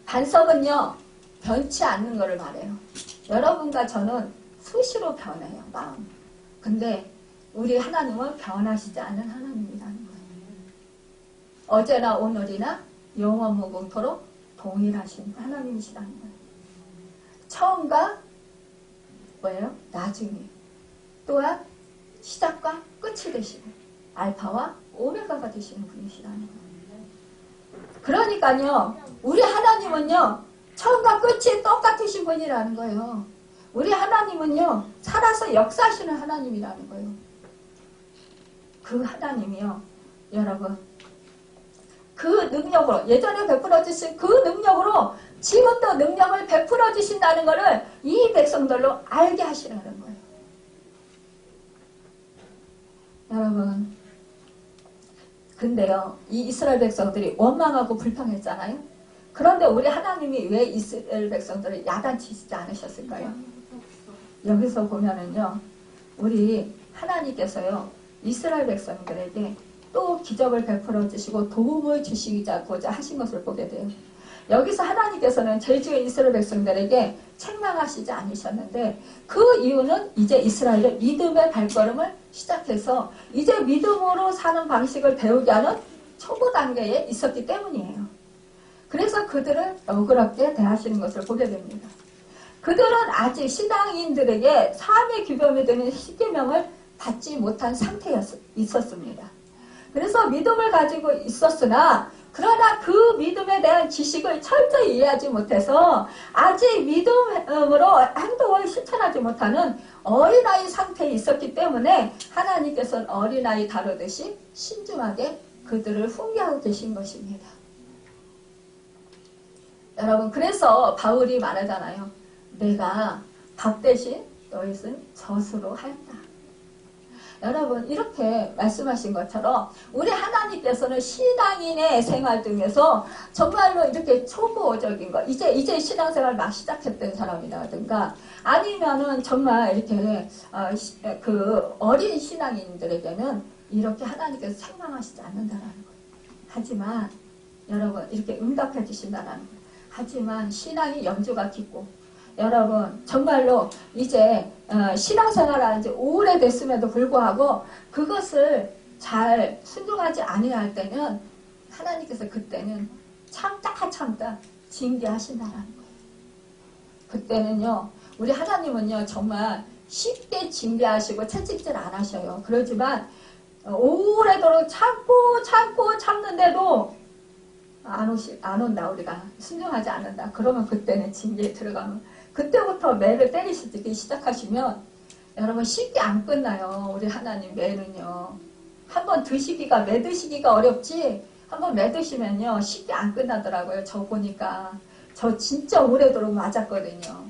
반석은요, 변치 않는 것을 말해요. 여러분과 저는 수시로 변해요, 마음. 근데 우리 하나님은 변하시지 않은 하나님이라는 거예요. 어제나 오늘이나 영원 무궁토록 동일하신 하나님이시라는 거예요. 처음과 뭐예요? 나중에. 또한 시작과 끝이 되시고 알파와 오메가가 되시는 분이시라는 거예요. 그러니까요, 우리 하나님은요, 처음과 끝이 똑같으신 분이라는 거예요. 우리 하나님은요, 살아서 역사하시는 하나님이라는 거예요. 그 하나님이요, 여러분, 그 능력으로, 예전에 베풀어 주신 그 능력으로 지금도 능력을 베풀어 주신다는 것을 이 백성들로 알게 하시라는 거예요. 여러분, 근데요, 이 이스라엘 백성들이 원망하고 불평했잖아요. 그런데 우리 하나님이 왜 이스라엘 백성들을 야단치시지 않으셨을까요? 여기서 보면은요, 우리 하나님께서요, 이스라엘 백성들에게 또 기적을 베풀어 주시고 도움을 주시고자 하신 것을 보게 돼요. 여기서 하나님께서는 제주의 이스라엘 백성들에게 책망하시지 않으셨는데 그 이유는 이제 이스라엘의 믿음의 발걸음을 시작해서 이제 믿음으로 사는 방식을 배우게 하는 초보 단계에 있었기 때문이에요. 그래서 그들을 너그럽게 대하시는 것을 보게 됩니다. 그들은 아직 신앙인들에게 삶의 규범이 되는 십계명을 받지 못한 상태에 있었습니다. 그래서 믿음을 가지고 있었으나 그러나 그 믿음에 대한 지식을 철저히 이해하지 못해서 아직 믿음으로 행동을 실천하지 못하는 어린아이 상태에 있었기 때문에 하나님께서는 어린아이 다루듯이 신중하게 그들을 훈계하고 계신 것입니다. 여러분, 그래서 바울이 말하잖아요. 내가 밥 대신 너희를 젖으로 하였다. 여러분, 이렇게 말씀하신 것처럼 우리 하나님께서는 신앙인의 생활 중에서 정말로 이렇게 초보적인 거, 이제 신앙생활 막 시작했던 사람이라든가 아니면은 정말 이렇게 그 어린 신앙인들에게는 이렇게 하나님께서 책망하시지 않는다라는 거예요. 하지만 여러분, 이렇게 응답해 주신다라는 거예요. 하지만 신앙이 연주가 깊고 여러분, 정말로 이제 신앙생활을 지 오래됐음에도 불구하고 그것을 잘 순종하지 아니할 때는 하나님께서 그때는 참다 징계하신다라는 거예요. 그때는요, 우리 하나님은요, 정말 쉽게 징계하시고 채찍질 안 하셔요. 그러지만 오래도록 참고 참는데도 안 온다, 우리가 순종하지 않는다. 그러면 그때는 징계에 들어가면 그때부터 매를 때리시기 시작하시면 여러분 쉽게 안 끝나요. 우리 하나님 매는요. 한번 드시기가 매 드시기가 어렵지 한번 매 드시면요 쉽게 안 끝나더라고요. 저 보니까 저 진짜 오래도록 맞았거든요.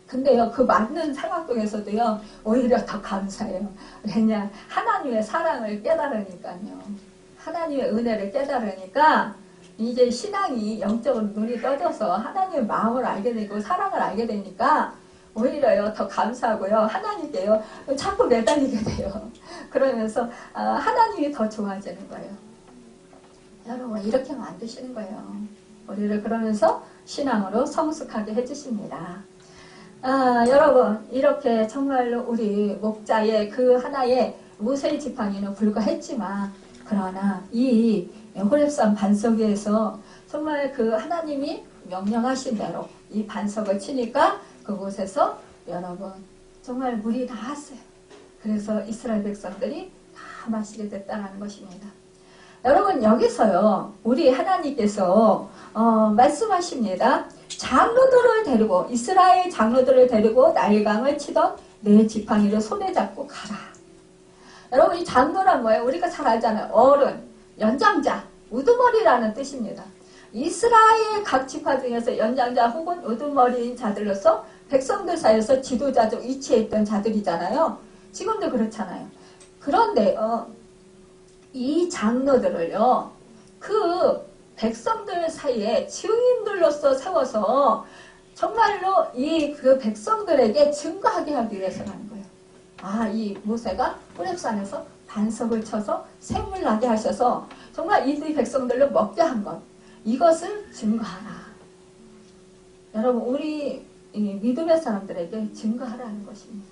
근데요 그 맞는 상황 속에서도요 오히려 더 감사해요. 왜냐 하나님의 사랑을 깨달으니까요. 하나님의 은혜를 깨달으니까 이제 신앙이 영적으로 눈이 떠져서 하나님의 마음을 알게 되고 사랑을 알게 되니까 오히려요 더 감사하고요 하나님께요 자꾸 매달리게 돼요. 그러면서 하나님이 더 좋아지는 거예요. 여러분 이렇게 만드시는 거예요. 우리를 그러면서 신앙으로 성숙하게 해주십니다. 여러분 이렇게 정말로 우리 목자의 그 하나의 모세의 지팡이는 불과했지만 그러나 이 호렙산 반석 위에서 정말 그 하나님이 명령하신 대로 이 반석을 치니까 그곳에서 여러분 정말 물이 나왔어요. 그래서 이스라엘 백성들이 다 마시게 됐다는 것입니다. 여러분 여기서요 우리 하나님께서 말씀하십니다. 장로들을 데리고 이스라엘 장로들을 데리고 나일강을 치던 내 지팡이를 손에 잡고 가라. 여러분 이 장로란 뭐예요? 우리가 잘 알잖아요. 어른, 연장자, 우두머리라는 뜻입니다. 이스라엘 각 지파 중에서 연장자 혹은 우두머리인 자들로서 백성들 사이에서 지도자적 위치에 있던 자들이잖아요. 지금도 그렇잖아요. 그런데요 이 장로들을요 그 백성들 사이에 증인들로서 세워서 정말로 이 그 백성들에게 증거하게 하기 위해서라는 거예요. 이 모세가 호렙산에서 반석을 쳐서 샘물 나게 하셔서 정말 이 백성들로 먹게 한 것, 이것을 증거하라. 여러분 우리 믿음의 사람들에게 증거하라는 것입니다.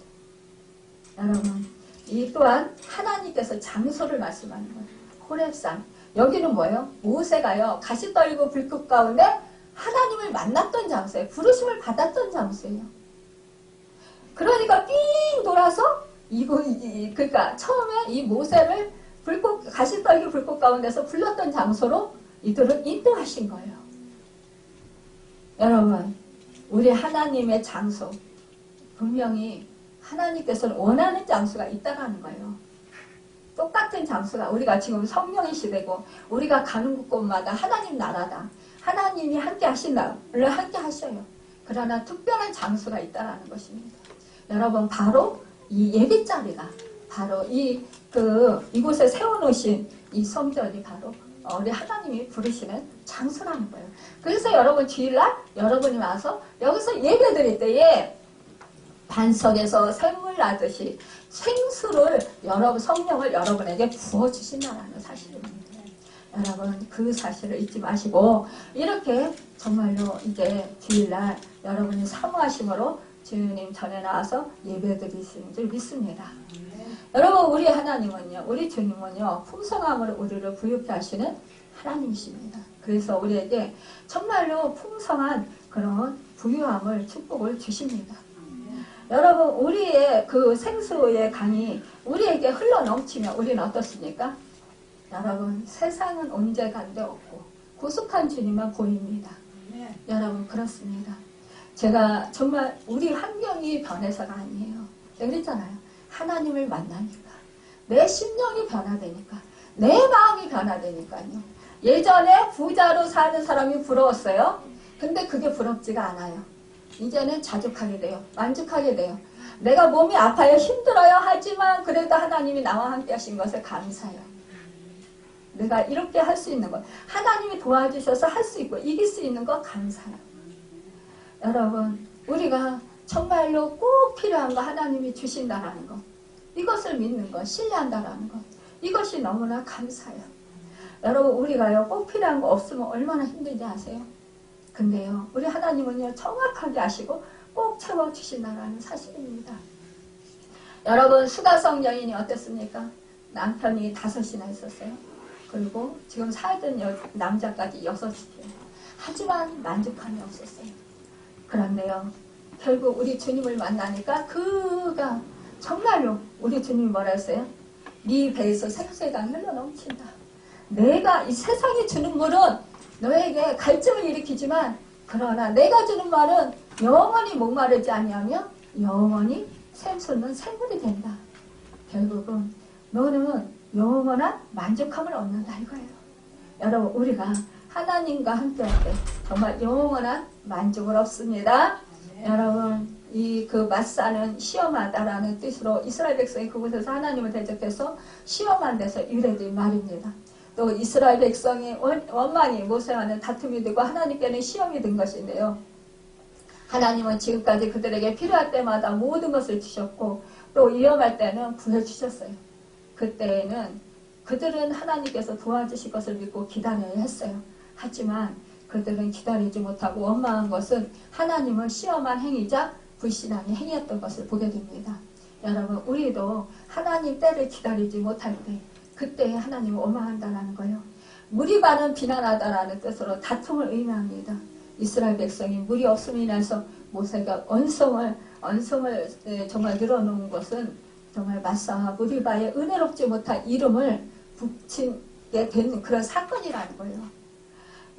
여러분 이 또한 하나님께서 장소를 말씀하는 거예요. 호렙산. 여기는 뭐예요? 모세가요 가시 떨고 불꽃 가운데 하나님을 만났던 장소예요. 부르심을 받았던 장소예요. 그러니까 삥 돌아서 그러니까 처음에 이 모세를 가시 떨기 불꽃 가운데서 불렀던 장소로 이들을 인도하신 거예요. 여러분 우리 하나님의 장소 분명히 하나님께서는 원하는 장소가 있다는 거예요. 똑같은 장소가 우리가 지금 성령의 시대고 우리가 가는 곳마다 하나님 나라다. 하나님이 함께 하신다. 물론 함께 하셔요. 그러나 특별한 장소가 있다는 것입니다. 여러분 바로 이 예배자리가 바로 이곳에 세워놓으신 이 성전이 바로 우리 하나님이 부르시는 장소라는 거예요. 그래서 여러분 주일날 여러분이 와서 여기서 예배 드릴 때에 반석에서 샘물 나듯이 생수를 성령을 여러분에게 부어주신다는 사실입니다. 여러분 그 사실을 잊지 마시고 이렇게 정말로 이제 주일날 여러분이 사모하심으로 주님 전에 나와서 예배 드리시는 줄 믿습니다. 여러분 우리 하나님은요 우리 주님은요 풍성함으로 우리를 부유케 하시는 하나님이십니다. 그래서 우리에게 정말로 풍성한 그런 부유함을 축복을 주십니다. 여러분 우리의 그 생수의 강이 우리에게 흘러넘치면 우리는 어떻습니까? 여러분 세상은 언제 간데 없고 구속한 주님만 보입니다. 여러분 그렇습니다. 제가 정말 우리 환경이 변해서가 아니에요. 그랬잖아요. 하나님을 만나니까 내 심령이 변화되니까 내 마음이 변화되니까요. 예전에 부자로 사는 사람이 부러웠어요. 근데 그게 부럽지가 않아요. 이제는 자족하게 돼요. 만족하게 돼요. 내가 몸이 아파요. 힘들어요. 하지만 그래도 하나님이 나와 함께 하신 것에 감사해요. 내가 이렇게 할 수 있는 것. 하나님이 도와주셔서 할 수 있고 이길 수 있는 것 감사해요. 여러분 우리가 정말로 꼭 필요한 거 하나님이 주신다라는 것. 이것을 믿는 것. 신뢰한다라는 것. 이것이 너무나 감사해요. 여러분 우리가요 꼭 필요한 거 없으면 얼마나 힘든지 아세요? 근데요 우리 하나님은요 정확하게 아시고 꼭 채워주신다라는 사실입니다. 여러분 수가성 여인이 어땠습니까? 남편이 5이나 있었어요. 그리고 지금 살던 남자까지 6이에요. 하지만 만족함이 없었어요. 그런데요 결국 우리 주님을 만나니까 그가 정말로 우리 주님이 뭐라 했어요? 네 배에서 생수의 강이 흘러넘친다. 내가 이 세상이 주는 물은 너에게 갈증을 일으키지만 그러나 내가 주는 말은 영원히 목마르지 아니하며 영원히 생수는 생물이 된다. 결국은 너는 영원한 만족함을 얻는다 이거예요. 여러분 우리가 하나님과 함께할 때 정말 영원한 만족을 얻습니다. 여러분 그 마사는 시험하다라는 뜻으로 이스라엘 백성이 그곳에서 하나님을 대적해서 시험한 데서 유래된 말입니다. 또 이스라엘 백성이 원망이 모세와는 다툼이 되고 하나님께는 시험이 된 것인데요. 하나님은 지금까지 그들에게 필요할 때마다 모든 것을 주셨고 또 위험할 때는 구해주셨어요. 그때에는 그들은 하나님께서 도와주실 것을 믿고 기다려야 했어요. 하지만 그들은 기다리지 못하고 원망한 것은 하나님을 시험한 행위자 불신앙의 행위였던 것을 보게 됩니다. 여러분 우리도 하나님 때를 기다리지 못할 때 그때 하나님을 원망한다는 거예요. 물이 많은 비난하다라는 뜻으로 다툼을 의미합니다. 이스라엘 백성이 물이 없음으로 인해서 모세가 언성을 정말 늘어놓은 것은 정말 마사와 무리바의 은혜롭지 못한 이름을 붙이게 된 그런 사건이라는 거예요.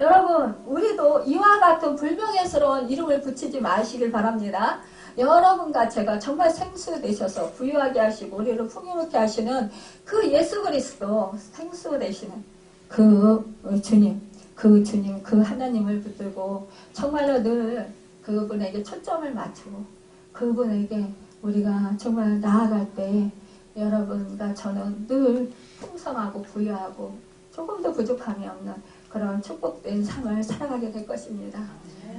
여러분 우리도 이와 같은 불명예스러운 이름을 붙이지 마시길 바랍니다. 여러분과 제가 정말 생수 되셔서 부유하게 하시고 우리를 풍요롭게 하시는 그 예수 그리스도 생수 되시는 그 주님 그 하나님을 붙들고 정말로 늘 그분에게 초점을 맞추고 그분에게 우리가 정말 나아갈 때 여러분과 저는 늘 풍성하고 부유하고 조금도 부족함이 없는 그런 축복된 삶을 살아가게 될 것입니다.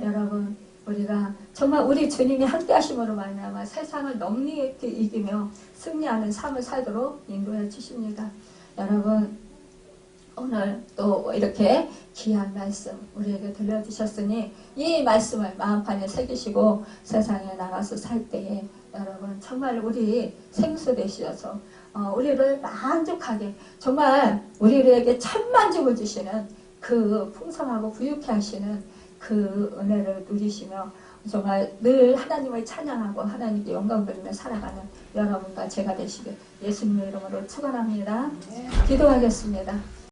여러분 우리가 정말 우리 주님이 함께 하심으로 말미암아 세상을 넉넉히 이기며 승리하는 삶을 살도록 인도해 주십니다. 여러분 오늘 또 이렇게 귀한 말씀 우리에게 들려주셨으니 이 말씀을 마음판에 새기시고 세상에 나가서 살 때에 여러분 정말 우리 생수 되시어서 우리를 만족하게 정말 우리에게 천만족을 주시는 그 풍성하고 부유케 하시는 그 은혜를 누리시며 정말 늘 하나님을 찬양하고 하나님께 영광 돌리며 살아가는 여러분과 제가 되시길 예수님의 이름으로 축원합니다. 기도하겠습니다.